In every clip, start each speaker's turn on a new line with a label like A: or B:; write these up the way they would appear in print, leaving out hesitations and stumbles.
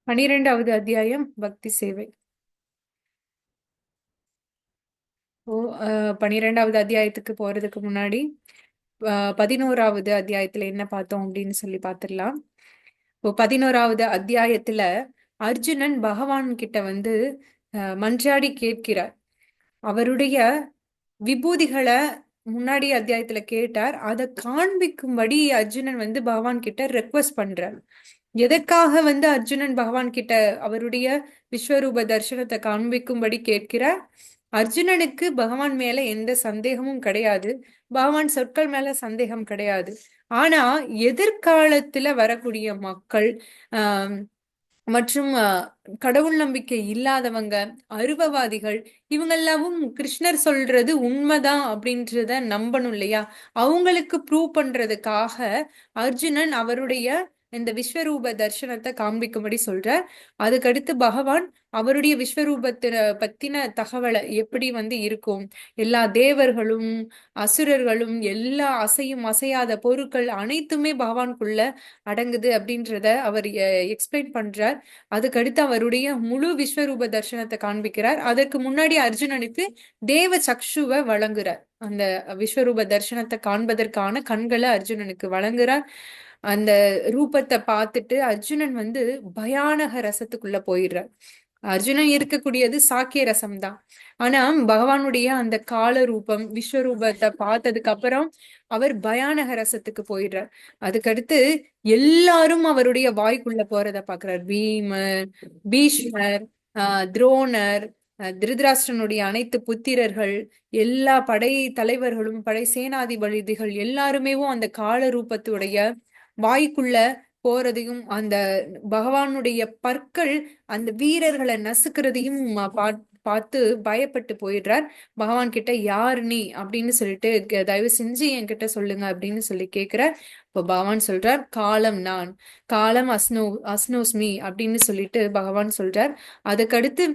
A: 12வது அத்தியாயம் பக்தி சேவை. ஓ 12வது அத்தியாயத்துக்கு போறதுக்கு முன்னாடி 11வது அத்தியாயத்துல என்ன பார்த்தோம் அப்படின்னு சொல்லி பார்த்துடலாம். இப்போ 11வது அத்தியாயத்துல அர்ஜுனன் பகவான் கிட்ட வந்து மன்றாடி கேட்கிறார். அவருடைய விபூதிகளை முன்னாடி அத்தியாயத்துல கேட்டார். அதை காண்பிக்கும்படி அர்ஜுனன் வந்து பகவான் கிட்ட ரெக்வஸ்ட் பண்றார். எதற்காக வந்து அர்ஜுனன் பகவான் கிட்ட அவருடைய விஸ்வரூப தரிசனத்தை காண்பிக்கும்படி கேட்கிறார்? அர்ஜுனனுக்கு பகவான் மேல எந்த சந்தேகமும் கிடையாது. பகவான் சொற்கள் மேல சந்தேகம் கிடையாது. ஆனா எதிர்காலத்துல வரக்கூடிய மக்கள் ஆஹ் மற்றும் கடவுள் நம்பிக்கை இல்லாதவங்க, அருவவாதிகள், இவங்க எல்லாமும் கிருஷ்ணர் சொல்றது உண்மைதான் அப்படின்றத நம்பணும் இல்லையா? அவங்களுக்கு ப்ரூவ் பண்றதுக்காக அர்ஜுனன் அவருடைய இந்த விஸ்வரூப தர்சனத்தை காண்பிக்கும்படி சொல்றார். அதுக்கடுத்து பகவான் அவருடைய விஸ்வரூபத்தின பத்தின தகவலை எப்படி வந்து இருக்கும், எல்லா தேவர்களும் அசுரர்களும் எல்லா அசையும் அசையாத பொருட்கள் அனைத்துமே பகவானுக்குள்ள அடங்குது அப்படின்றத அவர் எக்ஸ்பிளைன் பண்றார். அதுக்கடுத்து அவருடைய முழு விஸ்வரூப தர்சனத்தை காண்பிக்கிறார். அதற்கு முன்னாடி அர்ஜுனனுக்கு தேவ சக்ஷுவை வழங்குறார். அந்த விஸ்வரூப தர்சனத்தை காண்பதற்கான கண்களை அர்ஜுனனுக்கு வழங்குறார். அந்த ரூபத்தை பார்த்துட்டு அர்ஜுனன் வந்து பயானக ரசத்துக்குள்ள போயிடுறார். அர்ஜுனன் இருக்கக்கூடியது சாக்கிய ரசம் தான். ஆனா பகவானுடைய அந்த கால ரூபம் விஸ்வரூபத்தை பார்த்ததுக்கு அப்புறம் அவர் பயானக ரசத்துக்கு போயிடுறார். அதுக்கடுத்து எல்லாரும் அவருடைய வாய்க்குள்ள போறத பாக்குறார். பீமர், பீஷ்மர், துரோணர், திருதராஷ்டிரனுடைய அனைத்து புத்திரர்கள், எல்லா படை தலைவர்களும் படை சேனாதிபதிகள் எல்லாருமேவும் அந்த கால ரூபத்துடைய வாய்க்குள்ள போறதையும், அந்த பகவானுடைய பற்கள் அந்த வீரர்களை நசுக்கிறதையும் பார்த்து பயப்பட்டு போயிடுறார். பகவான் கிட்ட யார் நீ அப்படின்னு சொல்லிட்டு தயவு செஞ்சு என்கிட்ட சொல்லுங்க அப்படின்னு சொல்லி கேட்கிறார். இப்போ பகவான் சொல்றார், காலம் நான், காலம் அஸ்னோஸ்மி அப்படின்னு சொல்லிட்டு பகவான் சொல்றார். அதுக்கடுத்து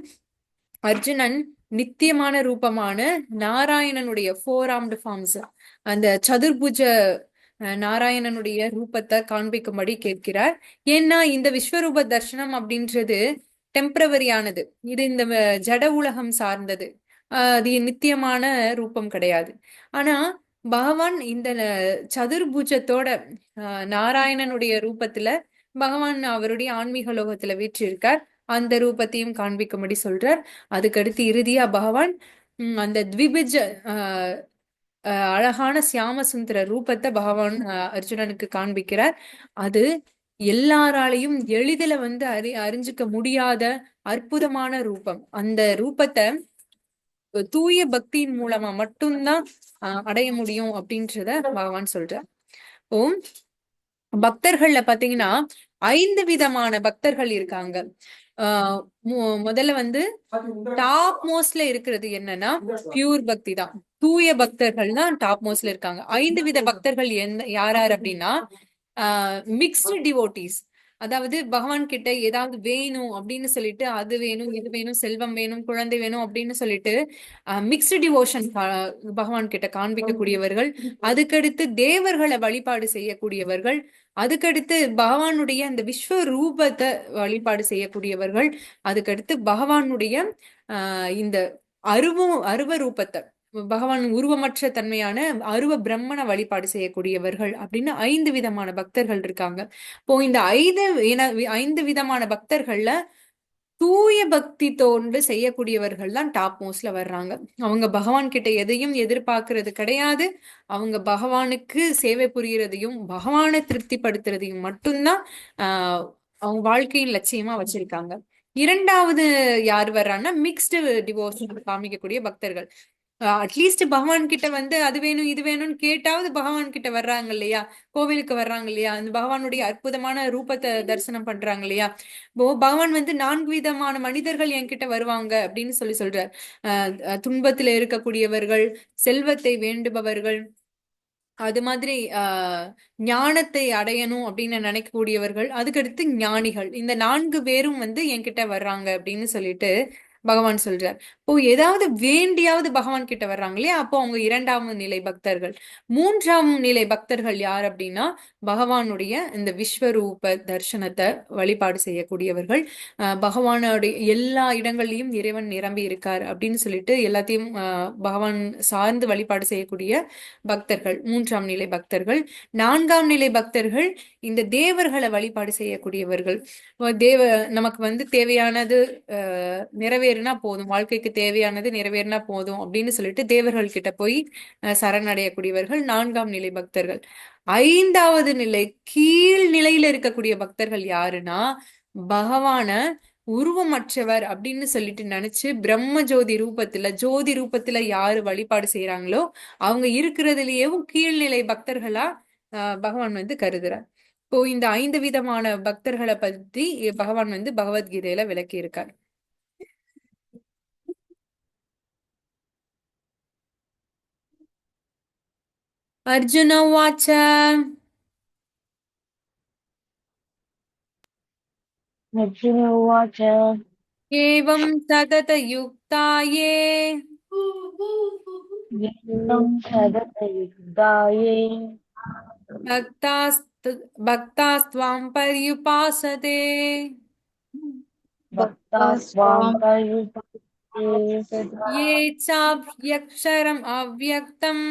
A: அர்ஜுனன் நித்தியமான ரூபமான நாராயணனுடைய 4 ஃபார்ம்ஸ், அந்த சதுர்புஜ நாராயணனுடைய ரூபத்தை காண்பிக்கும்படி கேட்கிறார். ஏன்னா இந்த விஸ்வரூப தர்சனம் அப்படின்றது டெம்பரவரியானது. இது இந்த ஜட உலகம் சார்ந்தது. அது நித்தியமான ரூபம் கிடையாது. ஆனா பகவான் இந்த சதுர்புஜத்தோட நாராயணனுடைய ரூபத்துல பகவான் அவருடைய ஆன்மீக லோகத்துல வீற்றிருக்கார். அந்த ரூபத்தையும் காண்பிக்கும்படி சொல்றார். அதுக்கடுத்து இறுதியா பகவான் அந்த த்விபுஜ அழகான சியாம சுந்தர ரூபத்தை பகவான் அர்ஜுனனுக்கு காண்பிக்கிறார். அது எல்லாராலையும் எளிதில வந்து அறிஞ்சுக்க முடியாத அற்புதமான ரூபம். அந்த ரூபத்தை தூய பக்தியின் மூலமா மட்டும்தான் அடைய முடியும் அப்படின்றத பகவான் சொல்றார். ஓம் பக்தர்கள்ல பாத்தீங்கன்னா 5 விதமான பக்தர்கள் இருக்காங்க. முதல்ல வந்து டாப் மோஸ்ட்ல இருக்கிறது என்னன்னா பியூர் பக்தி தான். தூய பக்தர்கள் தான் டாப் மோஸ்ட்ல இருக்காங்க. 5 வித பக்தர்கள் யார் யார் அப்படின்னா மிக்ஸ்டு டிவோட்டிஸ். அதாவது பகவான் கிட்ட ஏதாவது வேணும் அப்படின்னு சொல்லிட்டு அது வேணும் இது வேணும் செல்வம் வேணும் குழந்தை வேணும் அப்படின்னு சொல்லிட்டு மிக்ஸ்டு டிவோஷன் பகவான் கிட்ட காண்பிக்கக்கூடியவர்கள். அதுக்கடுத்து தேவர்களை வழிபாடு செய்யக்கூடியவர்கள். அதுக்கடுத்து பகவானுடைய அந்த விஸ்வ ரூபத்தை வழிபாடு செய்யக்கூடியவர்கள். அதுக்கடுத்து பகவானுடைய இந்த அருவ ரூபத்தை, பகவான் உருவமற்ற தன்மையான அருவ பிரம்மனை வழிபாடு செய்யக்கூடியவர்கள் அப்படின்னு 5 விதமான பக்தர்கள் இருக்காங்க. இப்போ இந்த 5 விதமான பக்தர்கள்ல தூய பக்தி தோன்று செய்யக்கூடியவர்கள் தான் டாப் மோஸ்ட்ல வர்றாங்க. அவங்க பகவான் கிட்ட எதையும் எதிர்பார்க்கறது கிடையாது. அவங்க பகவானுக்கு சேவை புரியறதையும் பகவானை திருப்திப்படுத்துறதையும் மட்டும்தான் அவங்க வாழ்க்கையின் லட்சியமா வச்சிருக்காங்க. இரண்டாவது யார் வர்றாங்கன்னா மிக்ஸ்டு டிவோஷன் காமிக்கக்கூடிய பக்தர்கள். அட்லீஸ்ட் பகவான் கிட்ட வந்து அது வேணும் இது வேணும்னு கேட்டாவது பகவான் கிட்ட வர்றாங்க இல்லையா, கோவிலுக்கு வர்றாங்க இல்லையா, அந்த பகவானுடைய அற்புதமான ரூபத்தை தரிசனம் பண்றாங்க இல்லையா. பகவான் வந்து 4 விதமான மனிதர்கள் என்கிட்ட வருவாங்க அப்படின்னு சொல்றார். துன்பத்துல இருக்கக்கூடியவர்கள், செல்வத்தை வேண்டுபவர்கள், அது மாதிரி ஞானத்தை அடையணும் அப்படின்னு நினைக்கக்கூடியவர்கள், அதுக்கடுத்து ஞானிகள். இந்த 4 பேரும் வந்து என்கிட்ட வர்றாங்க அப்படின்னு சொல்லிட்டு பகவான் சொல்றார். இப்போ ஏதாவது வேண்டியாவது பகவான் கிட்ட வர்றாங்க இல்லையா, அப்போ அவங்க இரண்டாம் நிலை பக்தர்கள். மூன்றாம் நிலை பக்தர்கள் யார் அப்படின்னா, பகவானுடைய இந்த விஸ்வரூப தர்சனத்தை வழிபாடு செய்யக்கூடியவர்கள். பகவானுடைய எல்லா இடங்கள்லயும் இறைவன் நிரம்பி இருக்கார் அப்படின்னு சொல்லிட்டு எல்லாத்தையும் பகவான் சார்ந்து வழிபாடு செய்யக்கூடிய பக்தர்கள் மூன்றாம் நிலை பக்தர்கள். நான்காம் நிலை பக்தர்கள் இந்த தேவர்களை வழிபாடு செய்யக்கூடியவர்கள். தேவ நமக்கு வந்து தேவையானது நிறைவேறினா போதும், வாழ்க்கைக்கு தேவையானது நிறைவேறினா போதும் அப்படின்னு சொல்லிட்டு தேவர்கள் கிட்ட போய் சரணடையக்கூடியவர்கள் நான்காம் நிலை பக்தர்கள். ஐந்தாவது நிலை, கீழ் நிலையில இருக்கக்கூடிய பக்தர்கள் யாருன்னா, பகவான உருவமற்றவர் அப்படின்னு சொல்லிட்டு நினைச்சு பிரம்ம ஜோதி ரூபத்துல யாரு வழிபாடு செய்யறாங்களோ அவங்க இருக்கிறதுலயேவும் கீழ்நிலை பக்தர்களா பகவான் வந்து கருதுறார். இப்போ இந்த 5 விதமான பக்தர்களை பத்தி பகவான் வந்து பகவத்கீதையில விளக்கி இருக்கார். அர்ஜுன உவாச்ச
B: अर्जुन उवाच
A: ஏவம் சததயுக்தா ये
B: एवं सततयुक्ताये
A: भक्तास्त भक्तास्त्वां पर्युपासते
B: भक्ता स्वां पर्युपासते
A: ये चाप्यक्षरम् अव्यक्तम्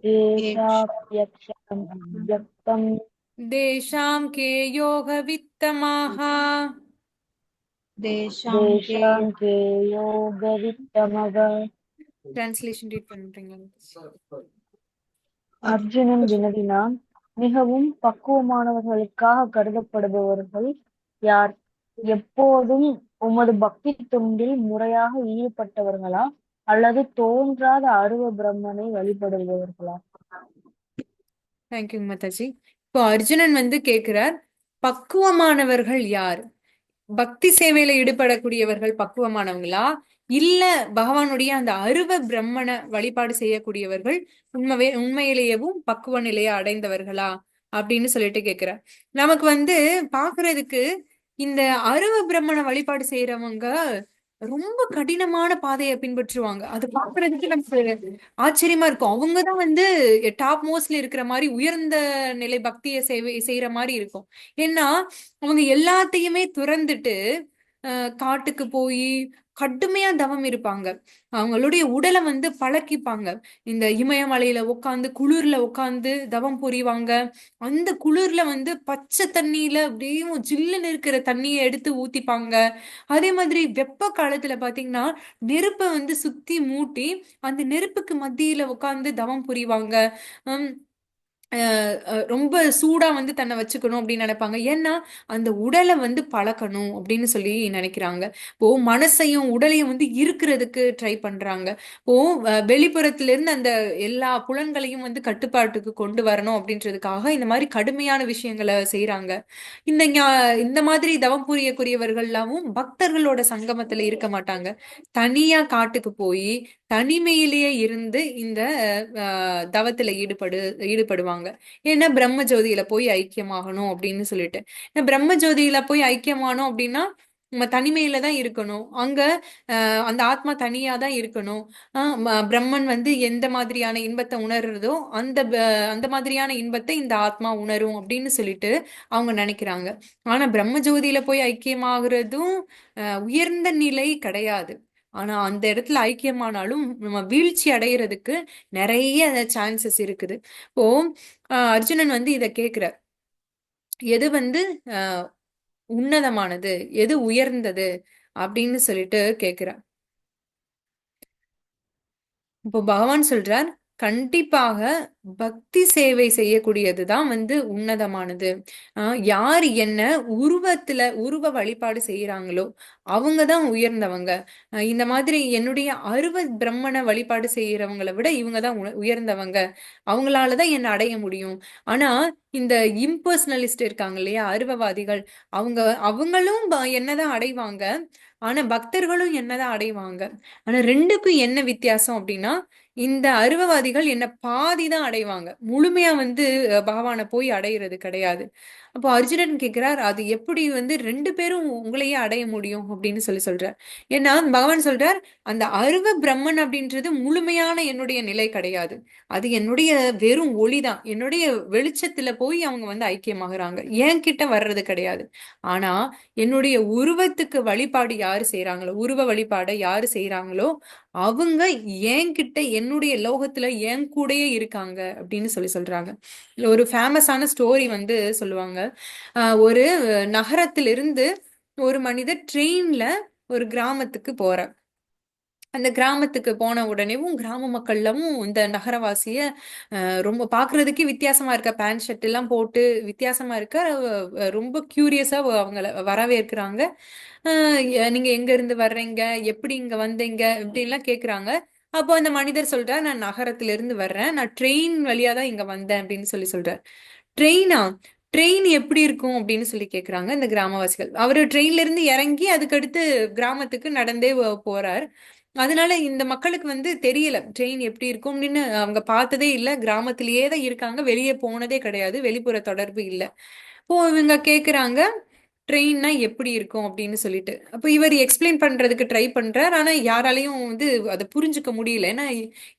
B: येषाप्यक्षरम् अव्यक्तम्
A: तेषां के योगवित्तमाः.
B: देशां के योगवित्तमः.
A: டிரான்ஸ்லேஷன் ரீட் பண்றீங்களா?
B: அர்ஜுனன் வினவினான், மிகவும் பக்குவமானவர்களுக்காக கருதப்படுபவர்கள் யார்? எப்போதும் உமது பக்தி தொண்டில் முறையாக ஈடுபட்டவர்களா அல்லது தோன்றாத அருவ பிரம்மனை வழிபடுபவர்களா?
A: தேங்க்யூ மாதாஜி. இப்போ அர்ஜுனன் வந்து கேக்குறார், பக்குவமானவர்கள் யார்? பக்தி சேவையில ஈடுபடக்கூடியவர்கள் பக்குவமானவங்களா, இல்ல பகவானுடைய அந்த அருவ பிரம்மனை வழிபாடு செய்யக்கூடியவர்கள் உண்மையிலேயேவும் பக்குவ நிலையை அடைந்தவர்களா அப்படின்னு சொல்லிட்டு கேக்குறார். நமக்கு வந்து பாக்குறதுக்கு இந்த அருவ பிரம்மனை வழிபாடு செய்யறவங்க ரொம்ப கடினமான பாதையை பின்பற்றுவாங்க. அது பாக்குறதுக்கு நமக்கு ஆச்சரியமா இருக்கும். அவங்கதான் வந்து டாப் மோஸ்ட்ல இருக்கிற மாதிரி உயர்ந்த நிலை பக்தியை செய்யற மாதிரி இருக்கும். ஏன்னா அவங்க எல்லாத்தையுமே துறந்துட்டு காட்டுக்கு போய் கடுமையா தவம் இருப்பாங்க. அவங்களுடைய உடலை வந்து பழக்கிப்பாங்க. இந்த இமயமலையில உட்காந்து குளிர்ல உட்காந்து தவம் புரிவாங்க. அந்த குளிர்ல வந்து பச்சை தண்ணியில அப்படியே ஜில்லுன்னு இருக்கிற தண்ணியை எடுத்து ஊத்திப்பாங்க. அதே மாதிரி வெப்ப காலத்துல பாத்தீங்கன்னா நெருப்பை வந்து சுத்தி மூட்டி அந்த நெருப்புக்கு மத்தியில உட்காந்து தவம் புரிவாங்க. ஹம் ரொம்ப சூடா வந்து தன்னை வச்சுக்கணும் அப்படின்னு நினைப்பாங்க. ஏன்னா அந்த உடலை வந்து பழக்கணும் அப்படின்னு சொல்லி நினைக்கிறாங்க. இப்போ மனசையும் உடலையும் வந்து இருக்கிறதுக்கு ட்ரை பண்றாங்க. இப்போ வெளிப்புறத்துல இருந்து அந்த எல்லா புலன்களையும் வந்து கட்டுப்பாட்டுக்கு கொண்டு வரணும் அப்படின்றதுக்காக இந்த மாதிரி கடுமையான விஷயங்களை செய்யறாங்க. இந்த மாதிரி தவம் புரியக்கூடியவர்கள்லாவும் பக்தர்களோட சங்கமத்துல இருக்க மாட்டாங்க. தனியா காட்டுக்கு போய் தனிமையிலேயே இருந்து இந்த தவத்துல ஈடுபடுவாங்க. ஏன்னா பிரம்ம ஜோதியில போய் ஐக்கியமாகணும் அப்படின்னு சொல்லிட்டு. பிரம்ம ஜோதியில போய் ஐக்கியமானோம் அப்படின்னா நம்ம தனிமையில தான் இருக்கணும். அங்க அந்த ஆத்மா தனியா தான் இருக்கணும். பிரம்மன் வந்து எந்த மாதிரியான இன்பத்தை உணர்றதோ அந்த மாதிரியான இன்பத்தை இந்த ஆத்மா உணரும் அப்படின்னு சொல்லிட்டு அவங்க நினைக்கிறாங்க. ஆனா பிரம்ம ஜோதியில போய் ஐக்கியமாகறதும் உயர்ந்த நிலை கிடையாது. ஆனா அந்த இடத்துல ஐக்கியமானாலும் நம்ம வீழ்ச்சி அடைகிறதுக்கு நிறைய சான்சஸ் இருக்குது. இப்போ அர்ஜுனன் வந்து இத கேக்குறார், எது வந்து உன்னதமானது, எது உயர்ந்தது அப்படின்னு சொல்லிட்டு கேக்குறார். இப்போ பகவான் சொல்றார், கண்டிப்பாக பக்தி சேவை செய்யக்கூடியதுதான் வந்து உன்னதமானது. யார் என்ன உருவ வழிபாடு செய்யறாங்களோ அவங்கதான் உயர்ந்தவங்க. இந்த மாதிரி என்னுடைய அருவ பிரம்மனை வழிபாடு செய்யறவங்களை விட இவங்கதான் உயர்ந்தவங்க. அவங்களாலதான் என்ன அடைய முடியும். ஆனா இந்த இம்பர்சனலிஸ்ட் இருக்காங்க இல்லையா, அருவவாதிகள், அவங்களும் என்னதான் அடைவாங்க. ஆனா பக்தர்களும் என்னதான் அடைவாங்க. ஆனா ரெண்டுக்கும் என்ன வித்தியாசம் அப்படின்னா, இந்த அருவவாதிகள் என்ன பாதி தான் அடைவாங்க, முழுமையா வந்து பகவானை போய் அடையிறது கிடையாது. அப்போ அர்ஜுனன் கேட்கிறார், அது எப்படி வந்து ரெண்டு பேரும் உங்களையே அடைய முடியும் அப்படின்னு சொல்லி சொல்றார். ஏன்னா பகவான் சொல்றார், அந்த அருவ பிரம்மன் அப்படின்றது முழுமையான என்னுடைய நிலை கிடையாது. அது என்னுடைய வெறும் ஒளிதான். என்னுடைய வெளிச்சத்துல போய் அவங்க வந்து ஐக்கியமாகறாங்க, என்கிட்ட வர்றது கிடையாது. ஆனா என்னுடைய உருவத்துக்கு வழிபாடு யாரு செய்யறாங்களோ, உருவ வழிபாடை யாரு செய்யறாங்களோ அவங்க என்கிட்ட என்னுடைய லோகத்துல என் கூடயே இருக்காங்க அப்படின்னு சொல்லி சொல்றாங்க. இதுல ஒரு ஃபேமஸான ஸ்டோரி வந்து சொல்லுவாங்க. ஒரு நகரத்திலிருந்து ஒரு மனிதர் ட்ரெயின்ல ஒரு கிராமத்துக்கு போறார். அந்த கிராமத்துக்கு போன உடனேவும் கிராம மக்கள்லவும் இந்த நகரவாசிய ரொம்ப பாக்குறதுக்கே வித்தியாசமா இருக்க, பேண்ட் ஷர்ட் எல்லாம் போட்டு வித்தியாசமா இருக்க, ரொம்ப கியூரியஸா அவங்கள வரவேற்கிறாங்க. நீங்க எங்க இருந்து வர்றீங்க, எப்படி இங்க வந்தீங்க இப்படின்லாம் கேக்குறாங்க. அப்போ அந்த மனிதர் சொல்றார், நான் நகரத்துல இருந்து வர்றேன், நான் ட்ரெயின் வழியா தான் இங்க வந்தேன் அப்படின்னு சொல்லி சொல்றார். ட்ரெயினா? ட்ரெயின் எப்படி இருக்கும் அப்படின்னு சொல்லி கேக்குறாங்க இந்த கிராமவாசிகள். அவரு ட்ரெயின்ல இருந்து இறங்கி அதுக்கடுத்து கிராமத்துக்கு நடந்தே போறார். அதனால இந்த மக்களுக்கு வந்து தெரியல ட்ரெயின் எப்படி இருக்கும்னு, அவங்க பார்த்ததே இல்ல, கிராமத்திலேயே தான் இருக்காங்க, வெளியே போனதே கிடையாது, வெளிப்புற தொடர்பு இல்ல. இப்போ இவங்க கேக்குறாங்க, ட்ரெயின்னா எப்படி இருக்கும் அப்படின்னு சொல்லிட்டு. அப்போ இவர் எக்ஸ்பிளைன் பண்றதுக்கு ட்ரை பண்றார். ஆனா யாராலையும் வந்து அதை புரிஞ்சுக்க முடியல. ஏன்னா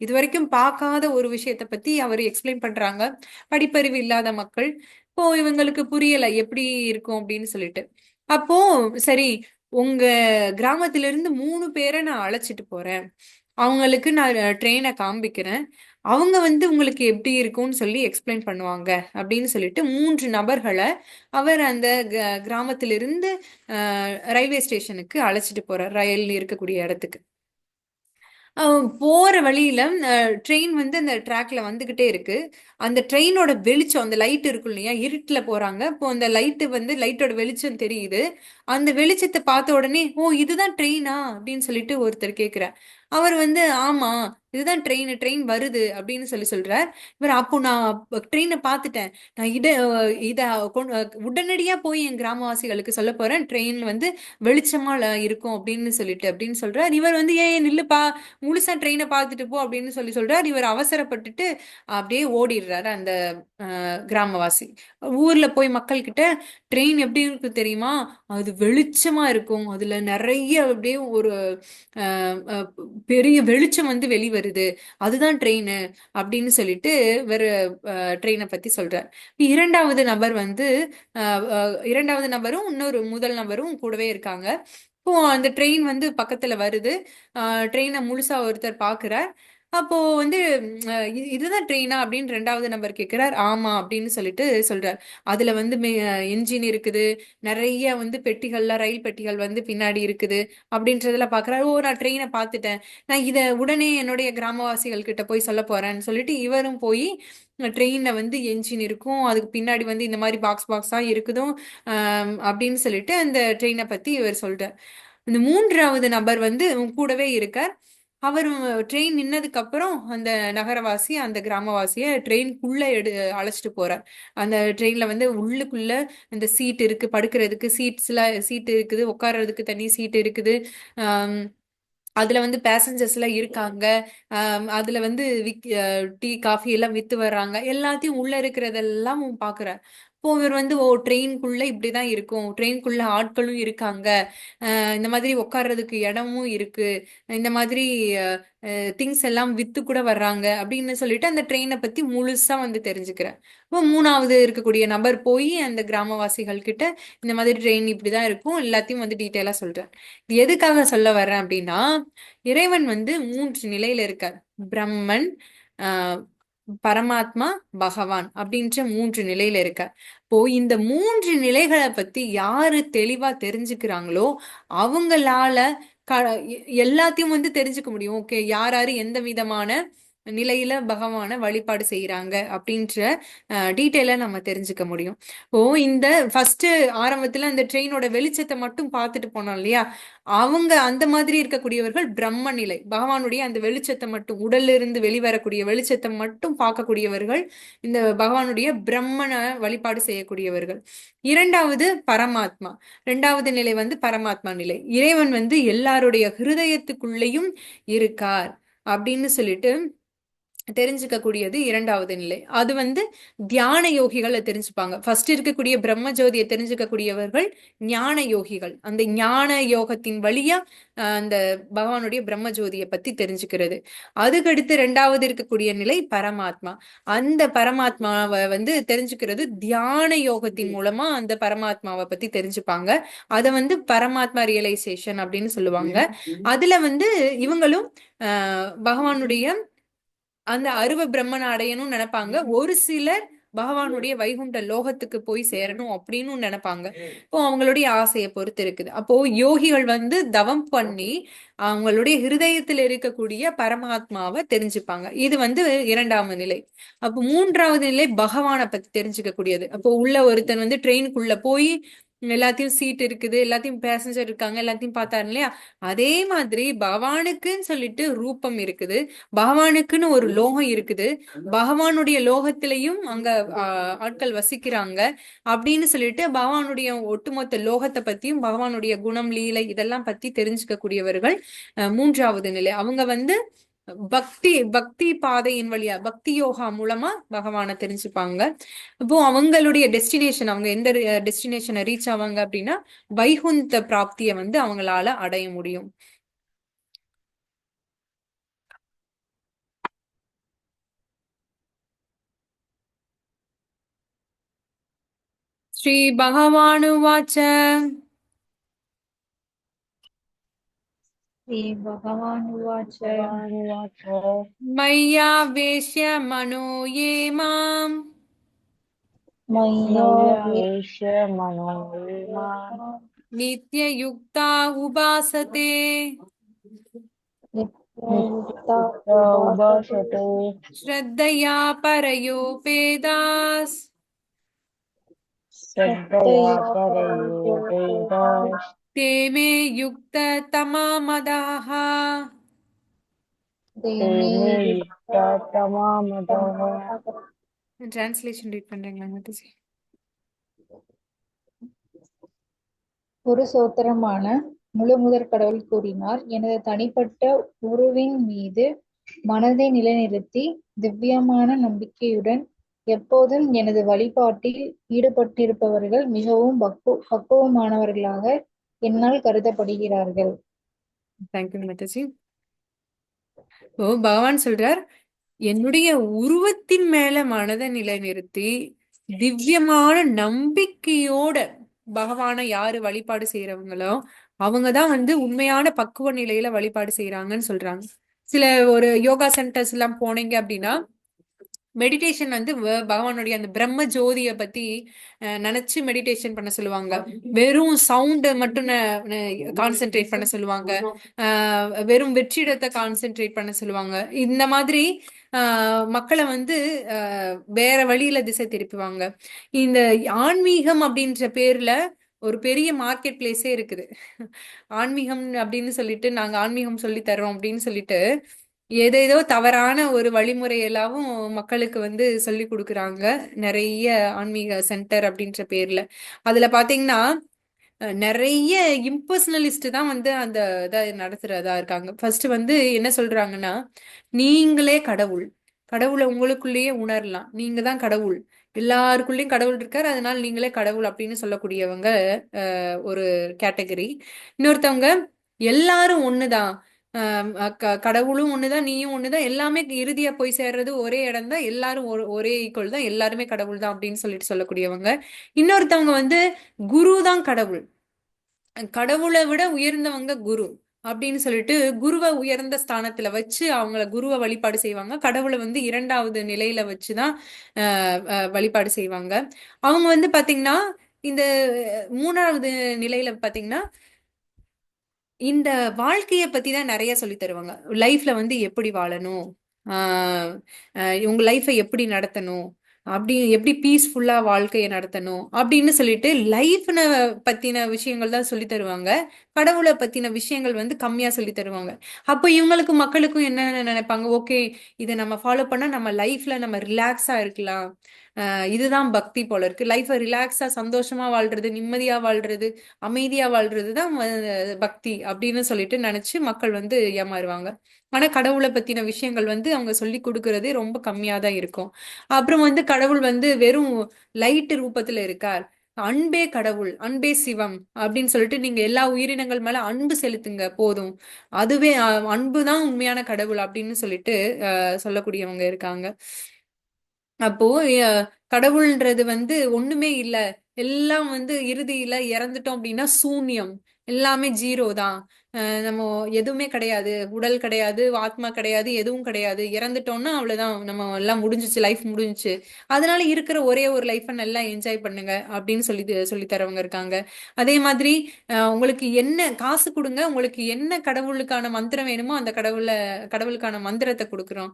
A: இது வரைக்கும் பார்க்காத ஒரு விஷயத்த பத்தி அவர் எக்ஸ்பிளைன் பண்றாங்க, படிப்பறிவு இல்லாத மக்கள். இப்போ இவங்களுக்கு புரியல எப்படி இருக்கும் அப்படின்னு சொல்லிட்டு. அப்போ சரி, உங்க கிராமத்துல இருந்து 3 பேரை நான் அழைச்சிட்டு போறேன், அவங்களுக்கு நான் ட்ரெயினை காண்பிக்கிறேன், அவங்க வந்து உங்களுக்கு எப்படி இருக்கும்னு சொல்லி எக்ஸ்பிளைன் பண்ணுவாங்க அப்படின்னு சொல்லிட்டு 3 நபர்களை அவர் அந்த கிராமத்திலிருந்து ரயில்வே ஸ்டேஷனுக்கு அழைச்சிட்டு போறார், ரயில் இருக்கக்கூடிய இடத்துக்கு. போற வழியில ட்ரெயின் வந்து அந்த ட்ராக்ல வந்துகிட்டே இருக்கு. அந்த ட்ரெயினோட வெளிச்சம், அந்த லைட் இருக்கும் இல்லையா, இருட்டுல போறாங்க. இப்போ அந்த லைட் வந்து லைட்டோட வெளிச்சம் தெரியுது. அந்த வெளிச்சத்தை பார்த்த உடனே, ஓ இதுதான் ட்ரெயினா அப்படின்னு சொல்லிட்டு ஒருத்தர் கேக்குறார். அவர் வந்து ஆமா இதுதான் ட்ரெயின், ட்ரெயின் வருது அப்படின்னு சொல்லி சொல்றார். இவர் அப்போ நான் ட்ரெயினை பார்த்துட்டேன், நான் இத உடனடியா போய் என் கிராமவாசிகளுக்கு சொல்ல போறேன், ட்ரெயின் வந்து வெளிச்சமா இருக்கும் அப்படின்னு சொல்லிட்டு அப்படின்னு சொல்றார். இவர் வந்து ஏன் நில்லுப்பா, முழுசா ட்ரெயினை பார்த்துட்டு போ அப்படின்னு சொல்லி சொல்றாரு. இவர் அவசரப்பட்டுட்டு அப்படியே ஓடிடுறாரு அந்த கிராமவாசி. ஊர்ல போய் மக்கள் கிட்ட, ட்ரெயின் எப்படி இருக்கு தெரியுமா, அது வெளிச்சமா இருக்கும், அதுல நிறைய அப்படியே ஒரு அஹ், பெரிய வெளிச்சம் வந்து வெளிவருது, அதுதான் ட்ரெயின் அப்படின்னு சொல்லிட்டு இவர் ட்ரெயினை பத்தி சொல்றார். இரண்டாவது நபர் வந்து இரண்டாவது நபரும் இன்னொரு முதல் நபரும் கூடவே இருக்காங்க. இப்போ அந்த ட்ரெயின் வந்து பக்கத்துல வருது. ட்ரெயினை முழுசா ஒருத்தர் பாக்குறார். அப்போ வந்து இதுதான் ட்ரெயினா அப்படின்னு ரெண்டாவது நபர் கேட்கிறார். ஆமா அப்படின்னு சொல்லிட்டு சொல்றார். அதுல வந்து என்ஜின் இருக்குது, நிறைய வந்து பெட்டிகள்ல ரயில் பெட்டிகள் வந்து பின்னாடி இருக்குது அப்படின்றதுல பாக்குறாரு. ஓ நான் ட்ரெயினை பார்த்துட்டேன், நான் இத உடனே என்னுடைய கிராமவாசிகள் கிட்ட போய் சொல்ல போறேன்னு சொல்லிட்டு இவரும் போய் ட்ரெயின்ல வந்து என்ஜின் இருக்கும், அதுக்கு பின்னாடி வந்து இந்த மாதிரி பாக்ஸ் பாக்ஸா இருக்குதும் அப்படின்னு சொல்லிட்டு அந்த ட்ரெயினை பத்தி இவர் சொல்றார். இந்த மூன்றாவது நபர் வந்து கூடவே இருக்கார். அவர் ட்ரெயின் நின்னதுக்கு அப்புறம் அந்த நகரவாசி அந்த கிராமவாசிய ட்ரெயின்குள்ள அழைச்சிட்டு போறார். அந்த ட்ரெயின்ல வந்து உள்ளுக்குள்ள இந்த சீட் இருக்கு, படுக்கிறதுக்கு சீட் இருக்குது, உட்கார்றதுக்கு தனி சீட் இருக்குது. ஆம், அதுல வந்து பேசஞ்சர்ஸ் எல்லாம் இருக்காங்க. அதுல வந்து டீ காஃபி எல்லாம் வித்து வர்றாங்க, எல்லாத்தையும் உள்ள இருக்கிறதெல்லாம் பாக்குறார். இப்போ இவர் வந்து ஓ ட்ரெயின்குள்ள இப்படிதான் இருக்கும், ட்ரெயின்குள்ள ஆட்களும் இருக்காங்க, இந்த மாதிரி உட்கார்றதுக்கு இடமும் இருக்கு, இந்த மாதிரி திங்ஸ் எல்லாம் வித்து கூட வர்றாங்க அப்படின்னு சொல்லிட்டு அந்த ட்ரெயினை பத்தி முழுசா வந்து தெரிஞ்சுக்கிறேன். இப்போ மூணாவது இருக்கக்கூடிய நபர் போய் அந்த கிராமவாசிகள் கிட்ட இந்த மாதிரி ட்ரெயின் இப்படிதான் இருக்கும் எல்லாத்தையும் வந்து டீட்டெயிலா சொல்றேன். இது எதுக்காக சொல்ல வர்றேன் அப்படின்னா, இறைவன் வந்து 3 நிலையில இருக்கார். பிரம்மன், ஆஹ் பரமாத்மா, பகவான் அப்படின்ற 3 நிலையில இருக்கார். இப்போ இந்த 3 நிலைகளை பத்தி யாரு தெளிவா தெரிஞ்சுக்கிறாங்களோ அவங்களால க எல்லாத்தையும் வந்து தெரிஞ்சுக்க முடியும். ஓகே, யார் யாரு எந்த விதமான நிலையில பகவான வழிபாடு செய்யறாங்க அப்படின்ற டீட்டெயிலா நம்ம தெரிஞ்சுக்க முடியும். இப்போ இந்த ஃபர்ஸ்ட் ஆரம்பத்துல அந்த ட்ரெயினோட வெளிச்சத்தை மட்டும் பார்த்துட்டு போனோம் இல்லையா, அவங்க அந்த மாதிரி இருக்கக்கூடியவர்கள் பிரம்ம நிலை, பகவானுடைய அந்த வெளிச்சத்தை மட்டும், உடல்ல இருந்து வெளிவரக்கூடிய வெளிச்சத்தை மட்டும் பார்க்கக்கூடியவர்கள் இந்த பகவானுடைய பிரம்மனை வழிபாடு செய்யக்கூடியவர்கள். இரண்டாவது பரமாத்மா. இரண்டாவது நிலை வந்து பரமாத்மா நிலை, இறைவன் வந்து எல்லாருடைய ஹிருதயத்துக்குள்ளேயும் இருக்கார் அப்படின்னு சொல்லிட்டு தெரிஞ்சுக்க கூடியது இரண்டாவது நிலை. அது வந்து தியான யோகிகளை தெரிஞ்சுப்பாங்க. ஃபர்ஸ்ட் இருக்கக்கூடிய பிரம்ம ஜோதியை தெரிஞ்சுக்க கூடியவர்கள் ஞான யோகிகள். அந்த ஞான யோகத்தின் வழியா அந்த பகவானுடைய பிரம்ம ஜோதியை பத்தி தெரிஞ்சுக்கிறது. அதுக்கடுத்து ரெண்டாவது இருக்கக்கூடிய நிலை பரமாத்மா. அந்த பரமாத்மாவை வந்து தெரிஞ்சுக்கிறது தியான யோகத்தின் மூலமா அந்த பரமாத்மாவை பத்தி தெரிஞ்சுப்பாங்க. அதை வந்து பரமாத்மா ரியலைசேஷன் அப்படின்னு சொல்லுவாங்க. அதுல வந்து இவங்களும் பகவானுடைய அந்த அருவ பிரம்மனை அடையணும்னு நினைப்பாங்க. ஒரு சிலர் பகவானுடைய வைகுண்ட லோகத்துக்கு போய் சேரணும் அப்படின்னு நினைப்பாங்க. இப்போ அவங்களுடைய ஆசையை பொறுத்து இருக்குது. அப்போ யோகிகள் வந்து தவம் பண்ணி அவங்களுடைய ஹிருதயத்தில் இருக்கக்கூடிய பரமாத்மாவை தெரிஞ்சுப்பாங்க. இது வந்து இரண்டாவது நிலை. அப்போ மூன்றாவது நிலை பகவானை பத்தி தெரிஞ்சுக்க கூடியது. அப்போ உள்ள ஒருத்தன் வந்து ட்ரெயினுக்குள்ள போய் எல்லாத்தையும் சீட் இருக்குது, எல்லாத்தையும் பேசஞ்சர் இருக்காங்க, எல்லாத்தையும் பார்த்தாரு இல்லையா? அதே மாதிரி பகவானுக்குன்னு சொல்லிட்டு ரூபம் இருக்குது, பகவானுக்குன்னு ஒரு லோகம் இருக்குது, பகவானுடைய லோகத்திலையும் அங்க ஆட்கள் வசிக்கிறாங்க அப்படின்னு சொல்லிட்டு பகவானுடைய ஒட்டுமொத்த லோகத்தை பத்தியும் பகவானுடைய குணம் லீலை இதெல்லாம் பத்தி தெரிஞ்சுக்க கூடியவர்கள் மூன்றாவது நிலை. அவங்க வந்து பக்தி பக்தி பாதையின் வழியா பக்தி யோகா மூலமா பகவானை தெரிஞ்சுப்பாங்க. இப்போ அவங்களுடைய டெஸ்டினேஷன், அவங்க எந்த டெஸ்டினேஷனை ரீச் ஆவாங்க அப்படின்னா வைகுந்த பிராப்தியை வந்து அவங்களால அடைய முடியும். ஸ்ரீ பகவானுவாச்ச
C: श्रीभगवानुवाच
B: भगवानुवाच
A: मय्यावेश्य मनो ये माम्
B: मय्यावेश्य मनो ये माम्
A: नित्ययुक्ता उपासते
C: नित्ययुक्ता
B: उपासते
A: श्रद्धया परयोपेदास्
B: श्रद्धया परयोपेदास्
A: ते मे युक्ततमा मदाः.
B: ते मे युक्ततमा मदाः.
A: டிரான்ஸ்லேஷன் ரீட் பண்றீங்களா மாதாஜி?
C: புருஷோத்தரமான முழுமுதற் கடவுள் கூறினார், எனது தனிப்பட்ட உருவின் மீது மனதை நிலைநிறுத்தி திவ்யமான நம்பிக்கையுடன் எப்போதும் எனது வழிபாட்டில் ஈடுபட்டிருப்பவர்கள் மிகவும் பக்குவமானவர்களாக என்னால் கருதப்படுகிறார்கள்.
A: தேங்க்யூ மாதாஜி. ஓ பகவான் சொல்றார், என்னுடைய உருவத்தின் மேல மனதை நிலைநிறுத்தி திவ்யமான நம்பிக்கையோட பகவானை யாரு வழிபாடு செய்யறவங்களோ அவங்கதான் வந்து உண்மையான பக்குவ நிலையில வழிபாடு செய்யறாங்கன்னு சொல்றாங்க. சில ஒரு யோகா சென்டர்ஸ் எல்லாம் போனீங்க அப்படின்னா மெடிடேஷன் வந்து பகவானுடைய அந்த பிரம்ம ஜோதியை பத்தி நினைச்சு மெடிடேஷன் பண்ண சொல்லுவாங்க. வெறும் சவுண்ட் மட்டும் கான்சென்ட்ரேட் பண்ண சொல்லுவாங்க. வெறும் வெற்றிடத்தை கான்சென்ட்ரேட் பண்ண சொல்லுவாங்க. இந்த மாதிரி மக்களை வந்து வேற வழியில திசை திருப்புவாங்க. இந்த ஆன்மீகம் அப்படின்ற பேர்ல ஒரு பெரிய மார்க்கெட் பிளேஸே இருக்குது. ஆன்மீகம் அப்படின்னு சொல்லிட்டு நாங்க ஆன்மீகம் சொல்லி தர்றோம் அப்படின்னு சொல்லிட்டு ஏதேதோ தவறான ஒரு வழிமுறையெல்லாம் மக்களுக்கு வந்து சொல்லி கொடுக்குறாங்க. நிறைய ஆன்மீக சென்டர் அப்படின்ற பேர்ல அதுல பாத்தீங்கன்னா நிறைய இம்பர்சனலிஸ்ட் தான் வந்து அந்த இதை நடத்துறதா இருக்காங்க. ஃபர்ஸ்ட் வந்து என்ன சொல்றாங்கன்னா, நீங்களே கடவுள், கடவுளை உங்களுக்குள்ளேயே உணரலாம், நீங்க தான் கடவுள், எல்லாருக்குள்ளேயும் கடவுள் இருக்காரு, அதனால நீங்களே கடவுள் அப்படின்னு சொல்லக்கூடியவங்க ஒரு கேட்டகரி. இன்னொருத்தவங்க எல்லாரும் ஒண்ணுதான், கடவுளும் ஒண்ணுதான், நீயும் ஒண்ணுதான், எல்லாமே இறுதியா போய் சேர்றது ஒரே இடம் தான், எல்லாரும் ஒரே ஈக்குவல் தான், எல்லாருமே கடவுள் தான் அப்படின்னு சொல்லிட்டு சொல்லக்கூடியவங்க. இன்னொருத்தவங்க வந்து குரு தான் கடவுள், கடவுளை விட உயர்ந்தவங்க குரு அப்படின்னு சொல்லிட்டு குருவை உயர்ந்த ஸ்தானத்துல வச்சு அவங்கள குருவை வழிபாடு செய்வாங்க. கடவுளை வந்து இரண்டாவது நிலையில வச்சுதான் வழிபாடு செய்வாங்க. அவங்க வந்து பாத்தீங்கன்னா இந்த மூணாவது நிலையில பாத்தீங்கன்னா இந்த வாழ்க்கைய பத்தி தான் நிறைய சொல்லி தருவாங்க. லைஃப்ல வந்து எப்படி வாழணும், உங்க லைஃபை எப்படி நடத்தணும், அப்படி எப்படி பீஸ்ஃபுல்லா வாழ்க்கையை நடத்தணும் அப்படின்னு சொல்லிட்டு லைஃப்ன பத்தின விஷயங்கள் தான் சொல்லி தருவாங்க. கடவுளை பத்தின விஷயங்கள் வந்து கம்மியா சொல்லி தருவாங்க. அப்போ இவங்களுக்கும் மக்களுக்கும் என்ன நினைப்பாங்க, ஓகே இதை நம்ம ஃபாலோ பண்ணா நம்ம லைஃப்ல நம்ம ரிலாக்ஸா இருக்கலாம், இதுதான் பக்தி போல இருக்கு. லைஃபை ரிலாக்ஸா சந்தோஷமா வாழ்றது, நிம்மதியா வாழ்றது, அமைதியா வாழ்றது தான் பக்தி அப்படின்னு சொல்லிட்டு நினைச்சு மக்கள் வந்து ஏமாறுவாங்க. ஆனா கடவுளை பத்தின விஷயங்கள் வந்து அவங்க சொல்லி கொடுக்கறதே ரொம்ப கம்மியா தான் இருக்கும். அப்புறம் வந்து கடவுள் வந்து வெறும் லைட் ரூபத்துல இருக்கார், அன்பே கடவுள், அன்பே சிவம் அப்படின்னு சொல்லிட்டு நீங்க எல்லா உயிரினங்கள் மேல அன்பு செலுத்துங்க போதும், அதுவே அன்பு தான் உண்மையான கடவுள் அப்படின்னு சொல்லிட்டு சொல்லக்கூடியவங்க இருக்காங்க. அப்போ கடவுள்ன்றது வந்து ஒண்ணுமே இல்ல, எல்லாம் வந்து இறுதியில இறந்துட்டோம் அப்படின்னா சூன்யம், எல்லாமே ஜீரோ தான். நம்ம எதுவுமே கிடையாது, உடல் கிடையாது, ஆத்மா கிடையாது, எதுவும் கிடையாது, இறந்துட்டோம்னா அவ்வளவுதான், நம்ம எல்லாம் முடிஞ்சுச்சு, லைஃப் முடிஞ்சுச்சு, அதனால இருக்கிற ஒரே ஒரு லைஃபை நல்லா என்ஜாய் பண்ணுங்க அப்படின்னு சொல்லி தரவங்க இருக்காங்க. அதே மாதிரி உங்களுக்கு என்ன காசு கொடுங்க, உங்களுக்கு என்ன கடவுளுக்கான மந்திரம் வேணுமோ அந்த கடவுளுக்கான மந்திரத்தை கொடுக்குறோம்.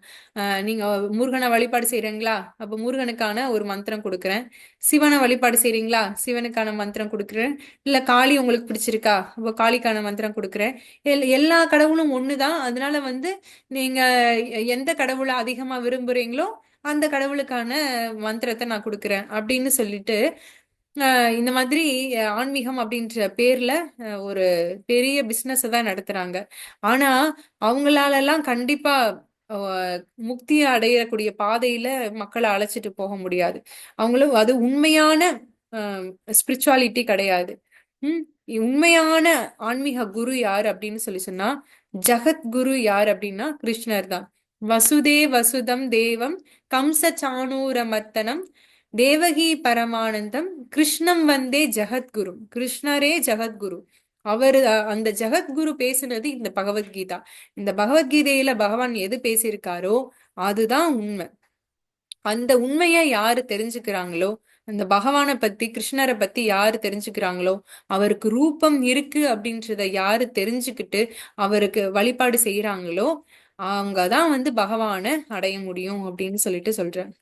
A: நீங்க முருகனை வழிபாடு செய்றீங்களா, அப்ப முருகனுக்கான ஒரு மந்திரம் கொடுக்குறேன். சிவனை வழிபாடு செய்றீங்களா, சிவனுக்கான மந்திரம் கொடுக்குறேன். இல்ல காளி உங்களுக்கு பிடிச்சிருக்கா, அப்ப காளிக்கான மந்திரம் கொடுக்குறேன். எல்லா கடவுளும் ஒண்ணுதான், அதனால வந்து நீங்க எந்த கடவுளை அதிகமா விரும்புறீங்களோ அந்த கடவுளுக்கான மந்திரத்தை நான் கொடுக்குறேன் அப்படின்னு சொல்லிட்டு இந்த மாதிரி ஆன்மீகம் அப்படின்ற பேர்ல ஒரு பெரிய பிசினஸ் தான் நடத்துறாங்க. ஆனா அவங்களால எல்லாம் கண்டிப்பா முக்தியை அடையக்கூடிய பாதையில மக்களை அழைச்சிட்டு போக முடியாது. அவங்களும் அது உண்மையான ஸ்பிரிச்சுவாலிட்டி கிடையாது. உம் உண்மையான ஆன்மீக குரு யார் அப்படின்னு சொன்னா, ஜகத்குரு யார் அப்படின்னா கிருஷ்ணர் தான். வசுதே வசுதம் தேவம் கம்ச சாணூரமர்த்தனம் தேவகி பரமானந்தம் கிருஷ்ணம் வந்தே ஜகத்குரு. கிருஷ்ணரே ஜகத்குரு. அவரு அந்த ஜகத்குரு பேசுனது இந்த பகவத்கீதா. இந்த பகவத்கீதையில பகவான் எது பேசியிருக்காரோ அதுதான் உண்மை. அந்த உண்மையை யாரு தெரிஞ்சுக்கிறாங்களோ, அந்த பகவானை பத்தி கிருஷ்ணரை பத்தி யாரு தெரிஞ்சுக்கிறாங்களோ, அவருக்கு ரூபம் இருக்கு அப்படின்றத யாரு தெரிஞ்சுக்கிட்டு அவருக்கு வழிபாடு செய்யறாங்களோ அவங்கதான் வந்து பகவானை அடைய முடியும் அப்படின்னு சொல்லிட்டு சொல்றேன்.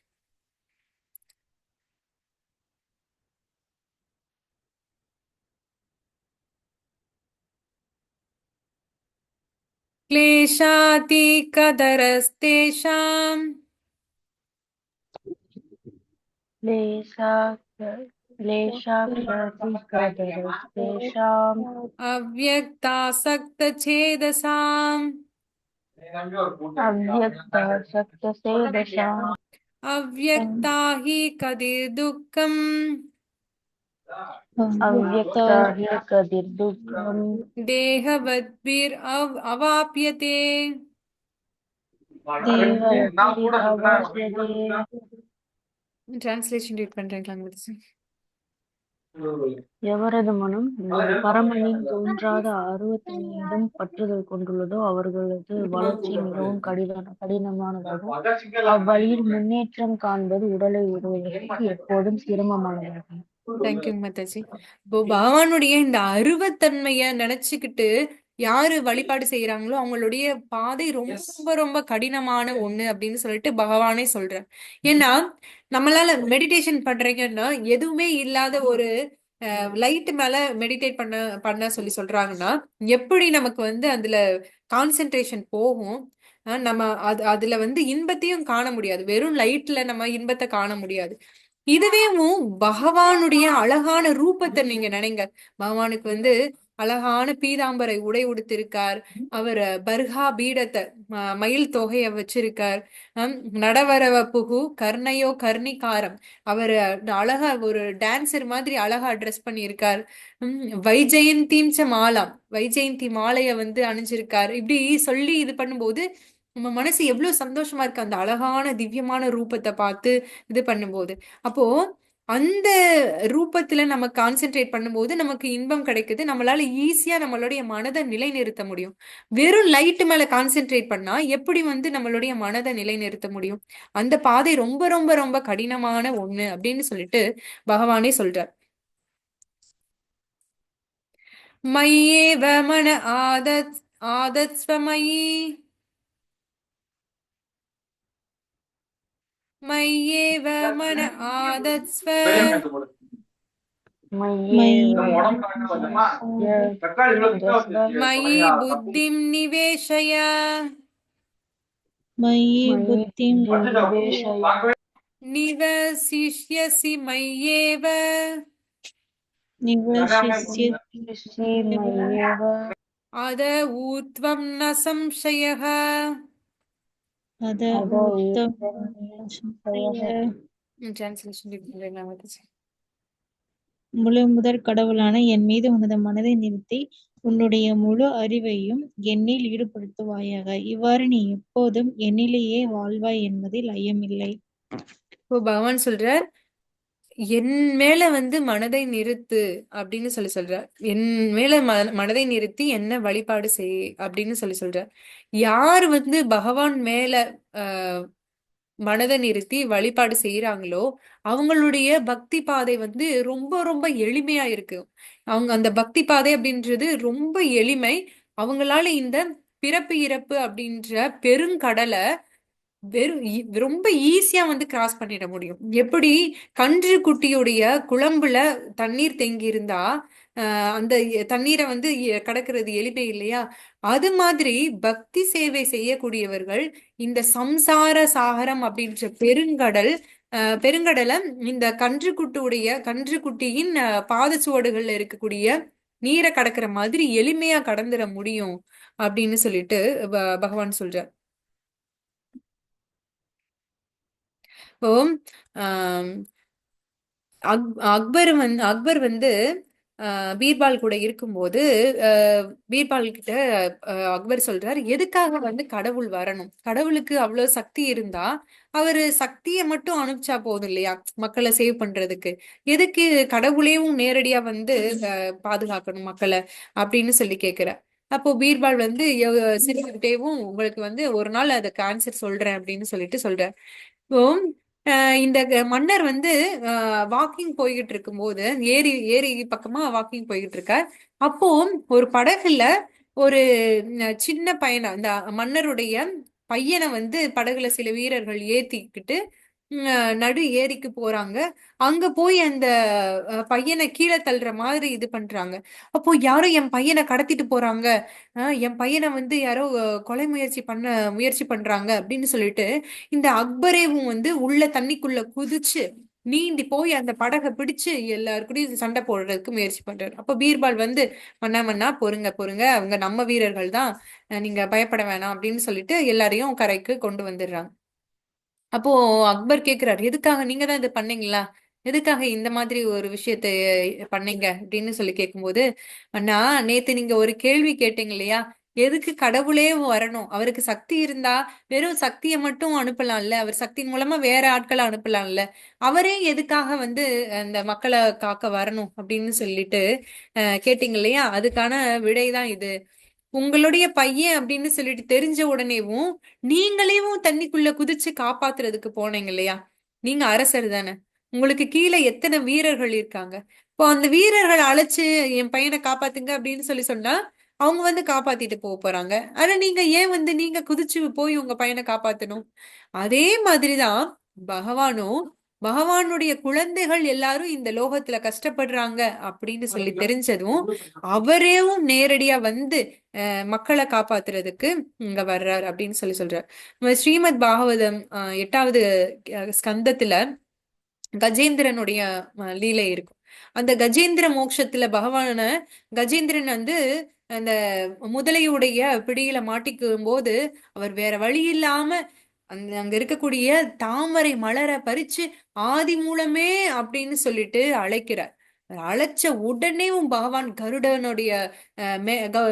A: क्लेशातिकदरस्तेषाम्
B: क्लेशाक्षतिकदरस्तेषाम्
A: अव्यक्तासक्तचेदसाम्
B: अव्यक्तासक्तचेदसाम्
A: अव्यक्ता हि कदिर्दुःखम्
B: अव्यक्ता हि कदिर्दुःखम्
A: देहवद्भिरवाप्यते.
B: देहवद्भिरवाप्यते.
A: Translation read பண்றீங்களா?
B: எவரது மனம் பரமனின் தோன்றாத ஆர்வத்தின் பற்றுதல் கொண்டுள்ளதோ அவர்களது வளர்ச்சி மிகவும் கடினமானதாகும். அவ்வழியில் முன்னேற்றம் காண்பது உடலை விடுவதற்கு எப்போதும் சிரமமானதாகும்.
A: தேங்க்யூ மாதாஜி. இப்போ பகவானுடைய இந்த அருவத்தன்மைய நினைச்சுக்கிட்டு யாரு வழிபாடு செய்யறாங்களோ அவங்களுடைய பாதை ரொம்ப ரொம்ப கடினமான ஒண்ணு அப்படின்னு சொல்லிட்டு பகவானே சொல்றேன். ஏன்னா நம்மளால மெடிடேஷன் பண்றீங்கன்னா எதுவுமே இல்லாத ஒரு லைட் மேல மெடிடேட் பண்ண சொல்றாங்கன்னா எப்படி நமக்கு வந்து அதுல கான்சென்ட்ரேஷன் போகும். நம்ம அதுல வந்து இன்பத்தையும் காண முடியாது, வெறும் லைட்ல நம்ம இன்பத்தை காண முடியாது. இதுவேவும் பகவானுடைய அழகான ரூபத்தை நீங்க நினைங்க. பகவானுக்கு வந்து அழகான பீதாம்பரை உடை உடுத்திருக்கார். அவர் பர்ஹா பீடத்தை மயில் தொகைய வச்சிருக்கார். நடவரவ புகு கர்ணையோ கர்ணிகாரம், அவர் அழகா ஒரு டான்சர் மாதிரி அழகா ட்ரெஸ் பண்ணியிருக்கார். வைஜெயந்திம் ச மாலாம், வைஜெயந்தி மாலைய வந்து அணிஞ்சிருக்கார். இப்படி சொல்லி இது பண்ணும்போது நம்ம மனசு எவ்வளவு சந்தோஷமா இருக்கு அந்த அழகான திவ்யமான ரூபத்தை பார்த்து இது பண்ணும்போது. அப்போ அந்த ரூபத்துல நம்ம கான்சென்ட்ரேட் பண்ணும்போது நமக்கு இன்பம் கிடைக்குது, நம்மளால ஈஸியா நம்மளுடைய மனதை நிலைநிறுத்த முடியும். வெறும் லைட் மேல கான்சென்ட்ரேட் பண்ணா எப்படி வந்து நம்மளுடைய மனதை நிலைநிறுத்த முடியும்? அந்த பாதை ரொம்ப ரொம்ப ரொம்ப கடினமான ஒண்ணு அப்படின்னு சொல்லிட்டு பகவானே சொல்றார். மய்யேவ மன ஆதத்ஸ்வமயி மய்யேவ மன ஆதத்ஸ்வ மயி புத்திம் நிவேஷய
C: मयि बुद्धिं निवेशय
A: நிவசிஷ்யசி மய்யேவ
B: निवशिष्यसि मय्येव
A: அத ஊத்வம் ந சம்சயः.
B: अद
C: அத
B: उत्तम
C: ஊத்தம்
A: டிரான்ஸ்லேஷன்
B: முழு முதற் கடவுளான என் மீது உனது மனதை நிறுத்தி உன்னுடைய முழு அறிவையும் என்னில் ஈடுபடுத்துவாயாக. இவ்வாறு நீ எப்போதும் என்னிலேயே வாழ்வாய் என்பதில் ஐயமில்லை.
A: இப்போ பகவான் சொல்றார், என் மேல மனதை நிறுத்து அப்படின்னு சொல்றார். என் மேல மனதை நிறுத்தி என்ன வழிபாடு செய் அப்படின்னு சொல்றார். யார் பகவான் மேல ஆஹ் மனதை நிறுத்தி வழிபாடு செய்யறாங்களோ அவங்களுடைய பக்தி பாதை ரொம்ப ரொம்ப எளிமையா இருக்கு. அவங்க அந்த பக்தி பாதை அப்படின்றது ரொம்ப எளிமை. அவங்களால இந்த பிறப்பு இறப்பு அப்படின்ற பெருங்கடலை ரொம்ப ஈஸியா கிராஸ் பண்ணிட முடியும். எப்படி கன்று குட்டியுடைய குழம்புல தண்ணீர் தேங்கி இருந்தா அந்த தண்ணீரை கடக்கிறது எளிமை இல்லையா? அது மாதிரி பக்தி சேவை செய்யக்கூடியவர்கள் இந்த சம்சார சாகரம் அப்படின்ற பெருங்கடலை இந்த கன்று குட்டியின் பாதச்சுவடுகள்ல இருக்கக்கூடிய நீரை கடக்கிற மாதிரி எளிமையா கடந்துட முடியும் அப்படின்னு சொல்லிட்டு பகவான் சொல்றார். இப்போ ஆஹ் அக்பர் பீர்பால் கூட இருக்கும்போது பீர்பால் கிட்ட அக்பர் சொல்றாரு, எதுக்காக கடவுள் வரணும்? கடவுளுக்கு அவ்வளவு சக்தி இருந்தா அவரு சக்தியை மட்டும் அனுப்பிச்சா போதும் இல்லையா மக்களை சேவ் பண்றதுக்கு? எதுக்கு கடவுளையும் நேரடியா பாதுகாக்கணும் மக்களை அப்படின்னு சொல்லி கேக்குற. அப்போ பீர்பால் சிரிக்கிட்டேவும் உங்களுக்கு ஒரு நாள் அதுக்கு ஆன்சர் சொல்றேன் அப்படின்னு சொல்லிட்டு சொல்றார். இப்போ இந்த மன்னர் வாக்கிங் போய்கிட்டு இருக்கும்போது ஏரி ஏரி பக்கமா வாக்கிங் போய்கிட்டு இருக்கார். அப்போ ஒரு படகுல ஒரு சின்ன பையனை, அந்த மன்னருடைய பையனை படகுல சில வீரர்கள் ஏத்திக்கிட்டு நடு ஏரிக்கு போறாங்க. அங்க போய் அந்த பையனை கீழே தள்ளுற மாதிரி இது பண்றாங்க. அப்போ யாரோ என் பையனை கடத்திட்டு போறாங்க, என் பையனை யாரோ கொலை முயற்சி பண்றாங்க அப்படின்னு சொல்லிட்டு இந்த அக்பரேவும் உள்ள தண்ணிக்குள்ள குதிச்சு நீந்தி போய் அந்த படகை பிடிச்சு எல்லாருக்கூடயும் சண்டை போடுறதுக்கு முயற்சி பண்றாரு. அப்ப பீர்பால் மன்னா மன்னா பொறுங்க பொறுங்க, அவங்க நம்ம வீரர்கள் தான், நீங்க பயப்பட வேணாம் அப்படின்னு சொல்லிட்டு எல்லாரையும் கரைக்கு கொண்டு வந்துடுறாங்க. அப்போ அக்பர் கேக்குறாரு, எதுக்காக நீங்க தான் இது பண்ணீங்களா? எதுக்காக இந்த மாதிரி ஒரு விஷயத்த பண்ணீங்க அப்படின்னு சொல்லி கேட்கும்போது, அண்ணா நேத்து நீங்க ஒரு கேள்வி கேட்டீங்க இல்லையா? எதுக்கு கடவுளே வரணும்? அவருக்கு சக்தி இருந்தா வெறும் சக்தியை மட்டும் அனுப்பலாம்ல, அவர் சக்தியின் மூலமா வேற ஆட்களை அனுப்பலாம்ல, அவரே எதுக்காக அந்த மக்களை காக்க வரணும் அப்படின்னு சொல்லிட்டு கேட்டீங்க இல்லையா? அதுக்கான விடைதான் இது. உங்களுடைய பையன் அப்படின்னு சொல்லிட்டு தெரிஞ்ச உடனேவும் நீங்களேவும் தண்ணிக்குள்ள குதிச்சு காப்பாத்துறதுக்கு போனீங்க இல்லையா? நீங்க அரசர் தானே, உங்களுக்கு கீழே எத்தனை வீரர்கள் இருக்காங்க. இப்போ அந்த வீரர்கள் அழைச்சு என் பையனை காப்பாத்துங்க அப்படின்னு சொன்னா அவங்க காப்பாத்திட்டு போறாங்க. ஆனா நீங்க ஏன் நீங்க குதிச்சு போய் உங்க பையனை காப்பாத்தணும்? அதே மாதிரிதான் பகவானும், பகவானுடைய குழந்தைகள் எல்லாரும் இந்த லோகத்துல கஷ்டப்படுறாங்க அப்படின்னு சொல்லி தெரிஞ்சதும் அவரேவும் நேரடியா மக்களை காப்பாத்துறதுக்கு இங்க வர்றார் அப்படின்னு சொல்றார். ஸ்ரீமத் பாகவதம் 8வது ஸ்கந்தத்துல கஜேந்திரனுடைய லீலை இருக்கும். அந்த கஜேந்திர மோட்சத்துல பகவான கஜேந்திரன் அந்த முதலையுடைய பிடியில மாட்டிக்கும் போது அவர் வேற வழி இல்லாம அங்க இருக்கக்கூடிய தாமரை மலரை பறிச்சு ஆதி மூலமே அப்படின்னு சொல்லிட்டு அழைக்கிறார். அழைச்ச உடனேவும் பகவான் கருடனுடைய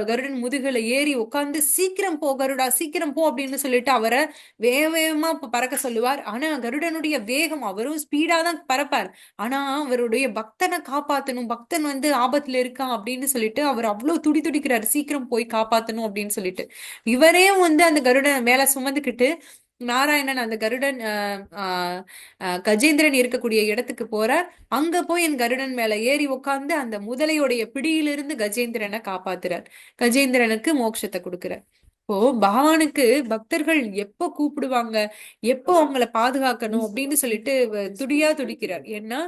A: கருடன் முதுகுல ஏறி உட்கார்ந்து சீக்கிரம் போ கருடா, சீக்கிரம் போ அப்படின்னு சொல்லிட்டு அவரை வேக வேகமா பறக்க சொல்லுவார். ஆனா கருடனுடைய வேகம், அவரும் ஸ்பீடா தான் பறப்பார். ஆனா அவருடைய பக்தனை காப்பாத்தணும், பக்தன் ஆபத்துல இருக்கான் அப்படின்னு சொல்லிட்டு அவர் அவ்வளவு துடிக்கிறாரு, சீக்கிரம் போய் காப்பாத்தணும் அப்படின்னு சொல்லிட்டு. இவரே அந்த கருடன் மேல சுமந்துக்கிட்டு நாராயணன் அந்த கருடன் கஜேந்திரன் இருக்கக்கூடிய இடத்துக்கு போற. அங்க போய் என் கருடன் மேல ஏறி உட்கார்ந்து அந்த முதலையுடைய பிடியிலிருந்து கஜேந்திரனை காப்பாத்துறார், கஜேந்திரனுக்கு மோட்சத்தை கொடுக்கிறார். இப்போ பகவானுக்கு பக்தர்கள் எப்ப கூப்பிடுவாங்க, எப்போ அவங்கள பாதுகாக்கணும் அப்படின்னு சொல்லிட்டு துடியா துடிக்கிறார். ஏன்னா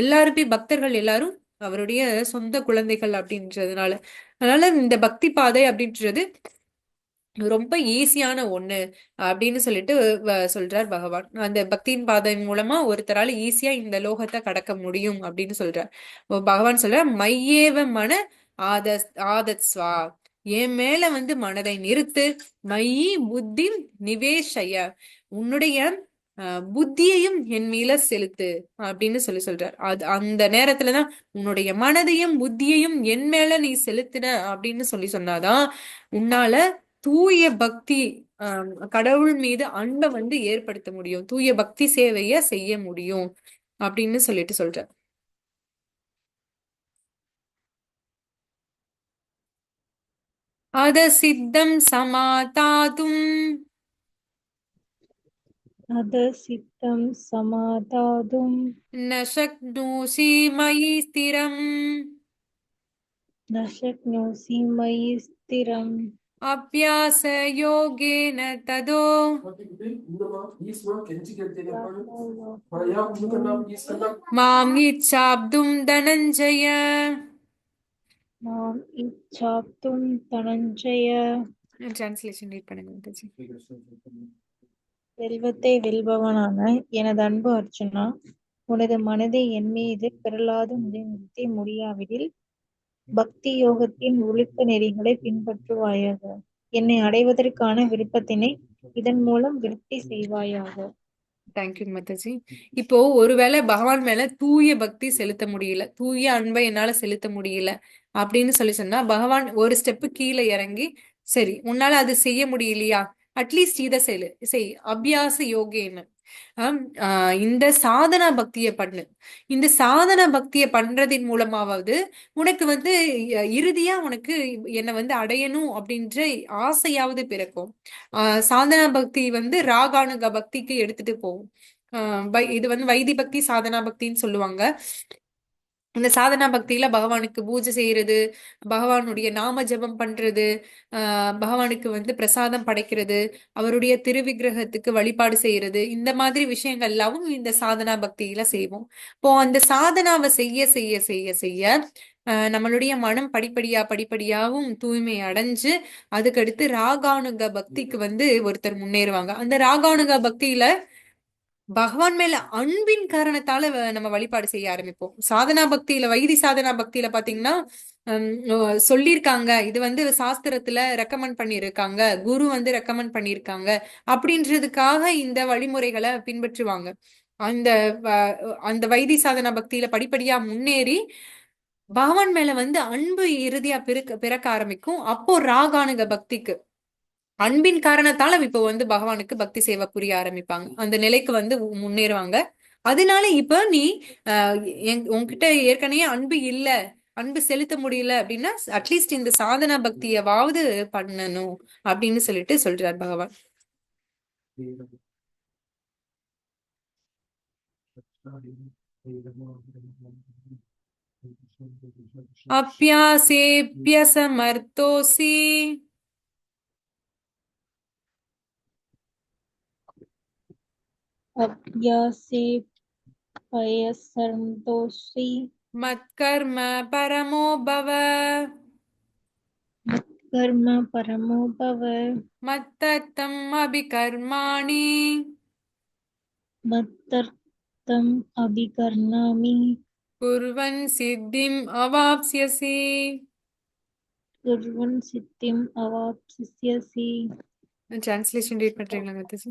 A: எல்லாருமே பக்தர்கள் எல்லாரும் அவருடைய சொந்த குழந்தைகள் அப்படின்றதுனால. அதனால இந்த பக்தி பாதை அப்படின்றது ரொம்ப ஈஸியான ஒண்ணு அப்படின்னு சொல்லிட்டு சொல்றார் பகவான். அந்த பக்தியின் பாதையின் மூலமா ஒருத்தரால ஈஸியா இந்த லோகத்தை கடக்க முடியும் அப்படின்னு சொல்றார். பகவான் சொல்ற மையேவ மன ஆத ஆதத்ஸ்வா, என் மேல வந்து மனதை நிறுத்து, மையி புத்தி நிவேஷய, உன்னுடைய புத்தியையும் என் மேல செலுத்து அப்படின்னு சொல்றார். அது அந்த நேரத்துலதான் உன்னுடைய மனதையும் புத்தியையும் என் மேல நீ செலுத்தின அப்படின்னு சொன்னாதான் உன்னால தூய பக்தி, கடவுள் மீது அன்பை வந்து ஏற்படுத்த முடியும், தூய பக்தி சேவைய செய்ய முடியும் அப்படின்னு சொல்லிட்டு சொல்ற. அத சித்தம் சமாதாதும்
B: अधसिद्धं समादातुं
A: ந சக்னோசி மயி ஸ்திரம்
B: न शक्नोषि मयि स्थिरम्
A: அபியாச யோகேன ததோ மாம் இச்சாப்தும் தனஞ்சய.
B: माम् इच्छाप्तुं धनञ्जय.
A: டிரான்ஸ்லேஷன் ரீட் பண்ணுங்க மாதாஜி.
B: செல்வத்தை வெல்பவனான எனது அன்பு அர்ச்சுனா, உனது மனதை என் மீது பிறலாது நிலைநிறுத்தி முடியாவிடில் பக்தி யோகத்தின் ஒழுக்க நெறிகளை பின்பற்றுவாயாக. என்னை அடைவதற்கான விருப்பத்தினை இதன் மூலம் விருத்தி செய்வாயாக.
A: தேங்க்யூ மாதாஜி. இப்போ ஒருவேளை பகவான் மேல தூய பக்தி செலுத்த முடியல, தூய அன்பை என்னால செலுத்த முடியல அப்படின்னு சொன்னா பகவான் ஒரு ஸ்டெப்பு கீழே இறங்கி, சரி உன்னால அது செய்ய முடியலையா, அட்லீஸ்ட் இதை செய் அபியாச யோகேன்னு, இந்த சாதனா பக்தியை பண்ணு. இந்த சாதனா பக்தியை பண்றதின் மூலமாவது உனக்கு வந்து இறுதியா உனக்கு என்னை வந்து அடையணும் அப்படின்ற ஆசையாவது பிறக்கும். சாதனா பக்தி வந்து ராகானுக பக்திக்கு எடுத்துட்டு போகும். இது வந்து வைதி பக்தி சாதனா பக்தின்னு சொல்லுவாங்க. இந்த சாதனா பக்தியில பகவானுக்கு பூஜை செய்யறது, பகவானுடைய நாம ஜபம் பண்றது, பகவானுக்கு வந்து பிரசாதம் படைக்கிறது, அவருடைய திருவிக்கிரகத்துக்கு வழிபாடு செய்யறது, இந்த மாதிரி விஷயங்கள் எல்லாமும் இந்த சாதனா பக்தியில செய்வோம். இப்போ அந்த சாதனாவை செய்ய செய்ய செய்ய செய்ய நம்மளுடைய மனம் படிப்படியாவும் தூய்மை அடைஞ்சு அதுக்கடுத்து ராகானுக பக்திக்கு வந்து ஒருத்தர் முன்னேறுவாங்க. அந்த ராகானுக பக்தியில பகவான் மேல அன்பின் காரணத்தால நம்ம வழிபாடு செய்ய ஆரம்பிப்போம். சாதனா பக்தியில, வைதி சாதனா பக்தியில பாத்தீங்கன்னா சொல்லியிருக்காங்க, இது வந்து சாஸ்திரத்துல ரெக்கமெண்ட் பண்ணியிருக்காங்க, குரு வந்து ரெக்கமெண்ட் பண்ணியிருக்காங்க அப்படின்றதுக்காக இந்த வழிமுறைகளை பின்பற்றுவாங்க. அந்த அந்த வைதி சாதனா பக்தியில படிப்படியா முன்னேறி பகவான் மேல வந்து அன்பு இறுதியா பிறக்க ஆரம்பிக்கும். அப்போ ராகானுக பக்திக்கு அன்பின் காரணத்தால இப்ப வந்து பகவானுக்கு பக்தி சேவை புரிய ஆரம்பிப்பாங்க, அந்த நிலைக்கு வந்து முன்னேறுவாங்க. அதனால இப்ப நீ உன்கிட்ட ஏற்கனவே அன்பு இல்ல, அன்பு செலுத்த முடியல அப்படின்னா அட்லீஸ்ட் இந்த சாதனா பக்தியவாவது பண்ணணும் அப்படின்னு சொல்லிட்டு சொல்றார் பகவான். அப்யாசேப்யசமர்த்தோசி
B: அப்யாசே பயசந்தோஷி
A: மத்கர்ம பரமோ பவ
B: மத்கர்ம பரமோ பவ
A: மத்தர்த்தம் அபிகர்மாணி
B: மத்தர்த்தம் அபிகர்ணாமி
A: குர்வன் சித்திம் அவாப்ஸ்யசி.
B: குர்வன் சித்திம் அவாப்ஸ்யசி.
A: டிரான்ஸ்லேஷன் ரீட் பண்றீங்களா மாதாஜி?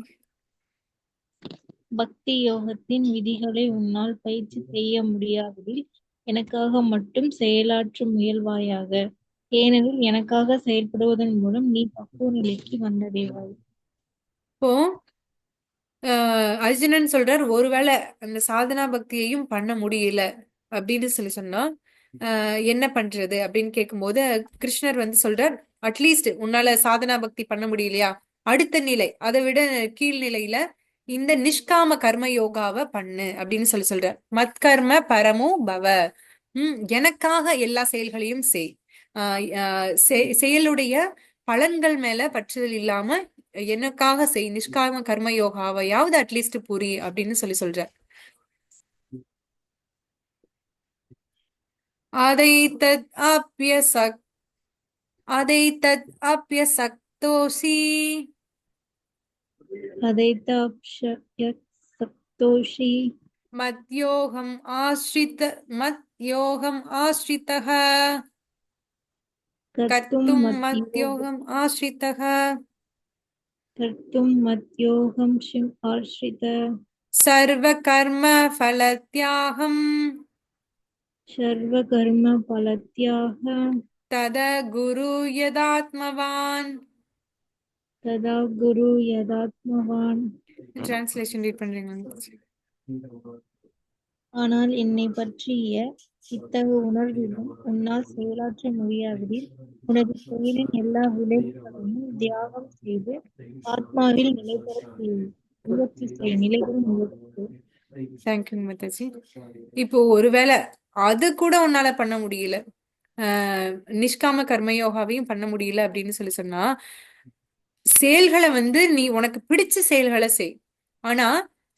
B: பக்தி யோகத்தின் விதிகளை உன்னால் பயிற்சி செய்ய முடியாததில் எனக்காக மட்டும் செயலாற்ற முயல்வாயாக. ஏனெனில் எனக்காக செயல்படுவதன் மூலம் நீ பக்குவ நிலைக்கு வந்தடைவாய்.
A: இப்போ அர்ஜுனன் சொல்றார், ஒருவேளை அந்த சாதனா பக்தியையும் பண்ண முடியல அப்படின்னு சொன்னா என்ன பண்றது அப்படின்னு கேட்கும்போது கிருஷ்ணர் வந்து சொல்றார், அட்லீஸ்ட் உன்னால சாதனா பக்தி பண்ண முடியலையா, அடுத்த நிலை, அதை விட கீழ்நிலையில இந்த நிஷ்காம கர்ம யோகாவை பண்ணு அப்படின்னு சொல்றார். மத்கர்ம பரமோ பவ, எனக்காக எல்லா செயல்களையும் செய், செயலுடைய பலன்கள் மேல பற்றுதல் இல்லாம எனக்காக செய், நிஷ்காம கர்ம யோகாவையாவது அட்லீஸ்ட் புரி அப்படின்னு சொல்ற. அதை தத் அப்யசக்தோ சக்தோசி
B: சக்தோஷி
A: மத்யோகம் ஆஸ்ரிதः
B: கர்த்தும்
A: கர்த்தும் மத்யோகம் ஆஸ்ரிதः
B: ஷிம் ஆஸ்ரித
A: சர்வ கர்ம ஃபலத்யாகம்
B: சர்வ கர்ம பலத்யாக
A: தத குரு யதாத்மவான்.
B: ததா குரு யதாத்மவான்.
A: டிரான்ஸ்லேஷன் ரீட் பண்றீங்களா?
B: ஆனால் என்னை பற்றிய இத்தகு உணர்விலும் உன்னால் செயலாற்ற முடியாவிடில் உனது செயலின் எல்லா விளைவுகளையும் தியாகம் செய்து ஆத்மாவில் நிலைபெற முயற்சி செய். நிலைபெற முயற்சி செய்.
A: தேங்க்யூ மாதாஜி. இப்போ ஒருவேளை அது கூட உன்னால பண்ண முடியல, நிஷ்காம கர்மயோகாவையும் பண்ண முடியல அப்படின்னு சொன்னா, செயல்களை நீ உனக்கு பிடிச்ச செயல்களை செய். ஆனா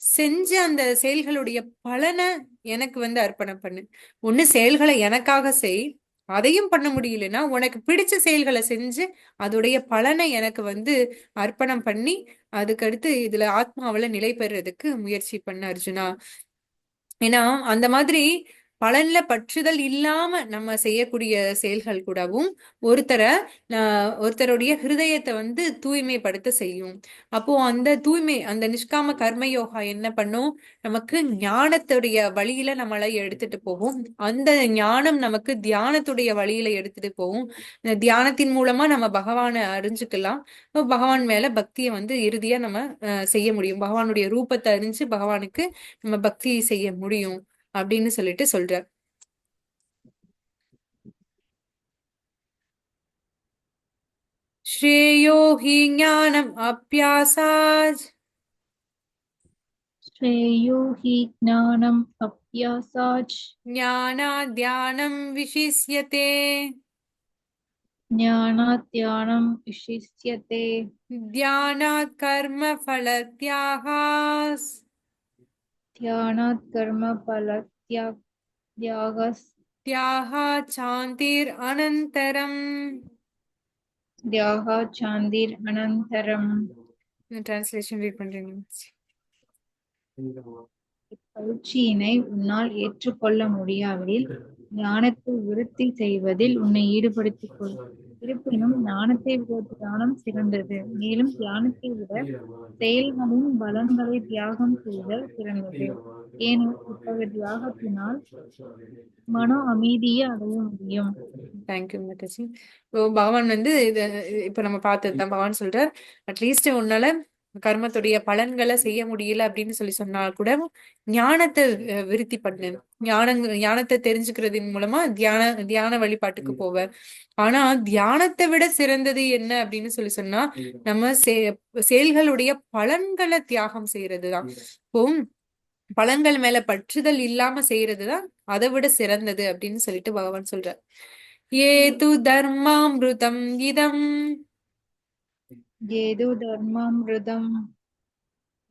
A: செஞ்ச அந்த செயல்களுடைய பலனை எனக்கு அர்ப்பணம் பண்ணு. ஒண்ணு செயல்களை எனக்காக செய், அதையும் பண்ண முடியலன்னா உனக்கு பிடிச்ச செயல்களை செஞ்சு அதோடைய பலனை எனக்கு அர்ப்பணம் பண்ணி அதுக்கடுத்து இதுல ஆத்மாவில நிலை பெறுறதுக்கு முயற்சி பண்ண அர்ஜுனா. ஏன்னா அந்த மாதிரி பலன்ல பற்றுதல் இல்லாம நம்ம செய்யக்கூடிய செயல்கள் கூடவும் ஒருத்தருடைய ஹிருதயத்தை தூய்மைப்படுத்த செய்யும். அப்போ அந்த அந்த நிஷ்காம கர்மயோகா என்ன பண்ணும், நமக்கு ஞானத்துடைய வழியில நம்மளை எடுத்துட்டு போகும். அந்த ஞானம் நமக்கு தியானத்துடைய வழியில எடுத்துட்டு போகும். இந்த தியானத்தின் மூலமா நம்ம பகவானை அறிஞ்சுக்கலாம். பகவான் மேல பக்தியை இறுதியா நம்ம செய்ய முடியும். பகவானுடைய ரூபத்தை அறிஞ்சு பகவானுக்கு நம்ம பக்தி செய்ய முடியும் அப்படின்னு சொல்லிட்டு சொல்றார். ஸ்ரேயோ ஹி ஞானம் அப்யாசாத்
B: ஸ்ரேயோ ஹி ஞானம் அப்யாசாத்
A: ஞானாத் தியானம் விசிஷ்யதே
B: ஞானாத் தியானம் விசிஷ்யதே
A: தியானாத் கர்ம ஃபலத்யாகாஸ்
B: தியானாத் கர்ம பலத்யாகஸ்
A: தியாகா சாந்திர் அனந்தரம்.
B: தியாகா சாந்திர் அனந்தரம்.
A: டிரான்ஸ்லேஷன் ரீட் பண்றீங்க?
B: இப்பயிற்சியினை உன்னால் ஏற்றுக்கொள்ள முடியாவிடில் ஞானத்தை விருத்தி செய்வதில் உன்னை ஈடுபடுத்திக் கொள். இருப்பினும் ஞானத்தை விட தியானம் சிறந்தது. மேலும் தியானத்தை விட செயல்களின் பலன்களை தியாகம் செய்தல் சிறந்தது. ஏனெனில் இத்தகைய தியாகத்தினால் மன அமைதியை அடைய முடியும்.
A: தேங்க்யூ மாதாஜி. பகவான் இது இப்ப நம்ம பார்த்ததுதான். பகவான் சொல்றார், அட்லீஸ்ட் உன்னால கர்மத்துடைய பலன்களை செய்ய முடியல அப்படின்னு சொன்னா கூட ஞானத்தை விருத்தி பண்ணு. ஞானத்தை தெரிஞ்சுக்கிறதின் மூலமா தியான வழிபாட்டுக்கு போவ. ஆனா தியானத்தை விட சிறந்தது என்ன அப்படின்னு சொன்னா நம்ம செயல்களுடைய பலன்களை தியாகம் செய்யறதுதான். இப்போ பலன்கள் மேல பற்றுதல் இல்லாம செய்யறதுதான் அதை விட சிறந்தது அப்படின்னு சொல்லிட்டு பகவான் சொல்றார். ஏது தர்மாமிருதம் இதம்
B: ஏது தர்மாமிருதம்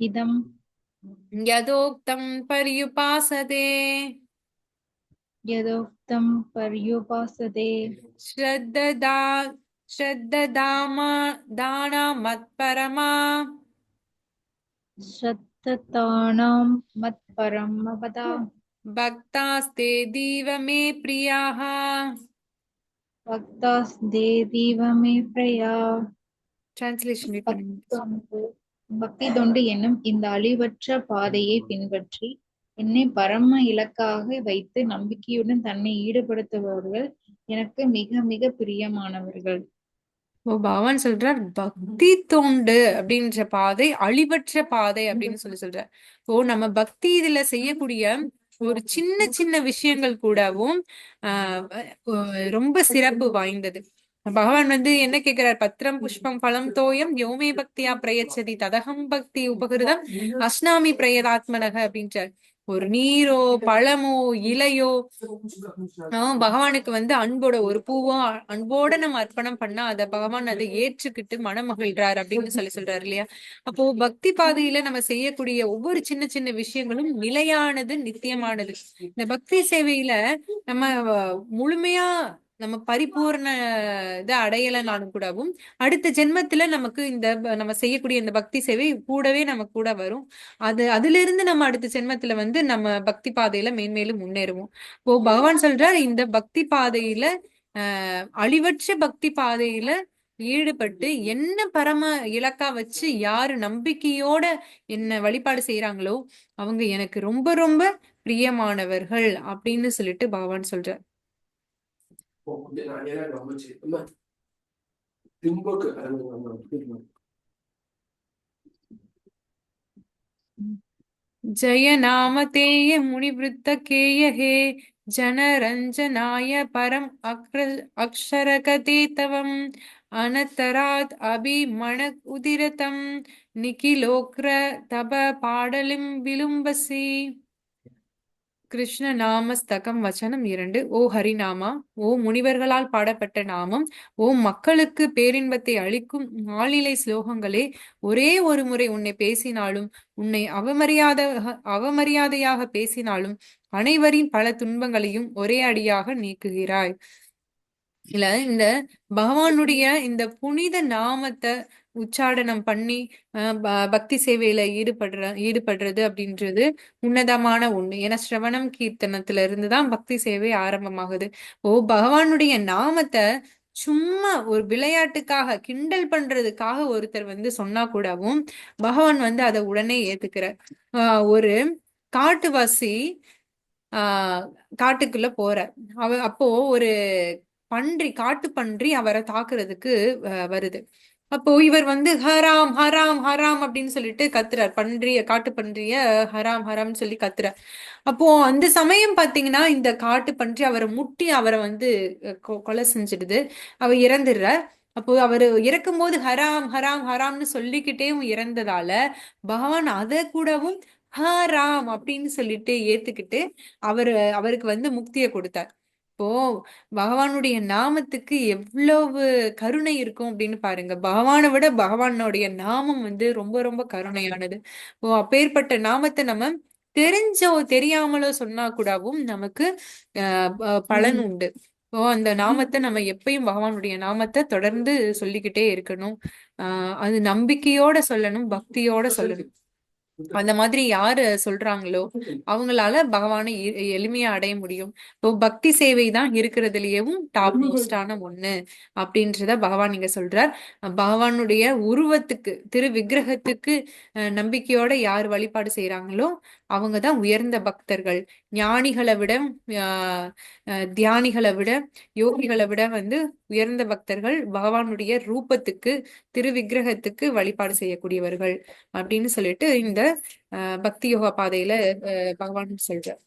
B: இதம்
A: யதோக்தம் பர்யுபாசதே
B: யதோக்தம் பர்யுபாசதே
A: ஸ்ரத்ததாமா தானா மத்பரமா
B: ஸ்ரத்ததானாம் மத்பரமபதா
A: பக்தாஸ்தே தீவ மே பிரியாஹ.
B: பக்தாஸ்தே தீவ மே பிரயா.
A: டிரான்ஸ்லேஷன்
B: பக்தி தொண்டு என்னும் இந்த அழிவற்ற பாதையை பின்பற்றி என்னை பரம இலக்காக வைத்து நம்பிக்கையுடன் தன்னை ஈடுபடுத்துபவர்கள் எனக்கு மிக மிக பிரியமானவர்கள்.
A: பகவான் சொல்றார், பக்தி தொண்டு அப்படின்ற பாதை அழிவற்ற பாதை அப்படின்னு சொல்றார். நம்ம பக்தி இதுல செய்யக்கூடிய ஒரு சின்ன சின்ன விஷயங்கள் கூடவும் ரொம்ப சிறப்பு வாய்ந்தது. பகவான் என்ன கேட்கிறார், பத்திரம் புஷ்பம் பழம் தோயம் யோமே பக்தியா பிரயச்சதி ததகம் பக்தி உபகிருதம் அஸ்னாமி பிரயதாத்மனக அப்படின்றார். ஒரு நீரோ பழமோ இலையோ பகவானுக்கு அன்போட ஒரு பூவோ அன்போட நம்ம அர்ப்பணம் பண்ணா பகவான் அதை ஏற்றுக்கிட்டு மனமகிழ்றார் அப்படின்னு சொல்றாரு இல்லையா. அப்போ பக்தி பாதையில நம்ம செய்யக்கூடிய ஒவ்வொரு சின்ன சின்ன விஷயங்களும் நிலையானது, நித்தியமானது. இந்த பக்தி சேவையில நம்ம முழுமையா நம்ம பரிபூர்ண இதை அடையலைனாலும் கூடவும் அடுத்த ஜென்மத்துல நமக்கு நம்ம செய்யக்கூடிய இந்த பக்தி சேவை கூடவே நம்ம கூட வரும். அதுல இருந்து நம்ம அடுத்த ஜென்மத்துல வந்து நம்ம பக்தி பாதையில மேன்மேலும் முன்னேறுவோம். இப்போ பகவான் சொல்றார், இந்த பக்தி பாதையில அழிவற்ற பக்தி பாதையில ஈடுபட்டு என்ன பரம இலக்கா வச்சு யாரு நம்பிக்கையோட என்ன வழிபாடு செய்யறாங்களோ அவங்க எனக்கு ரொம்ப ரொம்ப பிரியமானவர்கள் அப்படின்னு சொல்லிட்டு பகவான் சொல்றார். जय नाम तेय मुनिवृत्त केय हे जनरंजनाय परम अक्षरकते तवम अनतरात अभिमणक उदिरतम निखिलोक्र तब पाडलिम विलुम्बसी. கிருஷ்ண நாமஸ்தகம் வசனம் 2. ஓ ஹரிநாமா, ஓ முனிவர்களால் பாடப்பட்ட நாமம், ஓ மக்களுக்கு பேரின்பத்தை அளிக்கும் ஆளிலை ஸ்லோகங்களே, ஒரே ஒரு முறை உன்னை பேசினாலும், உன்னை அவமரியாதையாக பேசினாலும் அனைவரின் பல துன்பங்களையும் ஒரே அடியாக நீக்குகிறாய். இல்ல, இந்த பகவானுடைய இந்த புனித நாமத்தை உச்சாடனம் பண்ணி பக்தி சேவையில ஈடுபடுறது அப்படின்றது உன்னதமான ஒண்ணு. ஏன்னா சிரவணம் கீர்த்தனத்துல இருந்துதான் பக்தி சேவை ஆரம்பமாகுது. பகவானுடைய நாமத்தை சும்மா ஒரு விளையாட்டுக்காக கிண்டல் பண்றதுக்காக ஒருத்தர் வந்து சொன்னா கூடவும் பகவான் வந்து அதை உடனே ஏத்துக்கிறார். ஒரு காட்டுவாசி காட்டுக்குள்ள போற அப்போ ஒரு காட்டு பன்றி அவரை தாக்குறதுக்கு வருது. அப்போ இவர் வந்து ஹராம் ஹராம் ஹராம் அப்படின்னு சொல்லிட்டு கத்துறார். காட்டு பன்றிய ஹராம் ஹராம் சொல்லி கத்துறார். அப்போ அந்த சமயம் பாத்தீங்கன்னா இந்த காட்டு பன்றி அவரை முட்டி அவரை வந்து கொலை செஞ்சிடுது. அவர் இறந்துடுறார். அப்போ அவரு இறக்கும் போது ஹராம் ஹராம் ஹராம்னு சொல்லிக்கிட்டே இறந்ததால பகவான் அதை கூடவும் ஹராம் அப்படின்னு சொல்லிட்டு ஏத்துக்கிட்டு அவருக்கு வந்து முக்தியை கொடுத்தார். இப்போ பகவானுடைய நாமத்துக்கு எவ்வளவு கருணை இருக்கும் அப்படின்னு பாருங்க. பகவானை விட பகவானுடைய நாமம் வந்து ரொம்ப ரொம்ப கருணையானது. அப்பேற்பட்ட நாமத்தை நம்ம தெரிஞ்சோ தெரியாமலோ சொன்னா கூடவும் நமக்கு பலன் உண்டு. அந்த நாமத்தை நம்ம எப்பயும் பகவானுடைய நாமத்தை தொடர்ந்து சொல்லிக்கிட்டே இருக்கணும். அது நம்பிக்கையோட சொல்லணும், பக்தியோட சொல்லணும். அந்த மாதிரி யாரு சொல்றாங்களோ அவங்களால பகவானை எளிமையா அடைய முடியும். இப்போ பக்தி சேவை தான் இருக்கிறதுலயும் டாப் மோஸ்டான ஒண்ணு அப்படின்றத பகவான் இங்க சொல்றார். பகவானுடைய உருவத்துக்கு திரு விக்கிரகத்துக்கு நம்பிக்கையோட யார் வழிபாடு செய்யறாங்களோ அவங்கதான் உயர்ந்த பக்தர்கள். ஞானிகளை விட தியானிகளை விட யோகிகளை விட வந்து உயர்ந்த பக்தர்கள் பகவானுடைய ரூபத்துக்கு திரு விக்கிரகத்துக்கு வழிபாடு செய்யக்கூடியவர்கள் அப்படின்னு சொல்லிட்டு இந்த பக்தி யோகா பாதையில பகவான் சொல்றார்.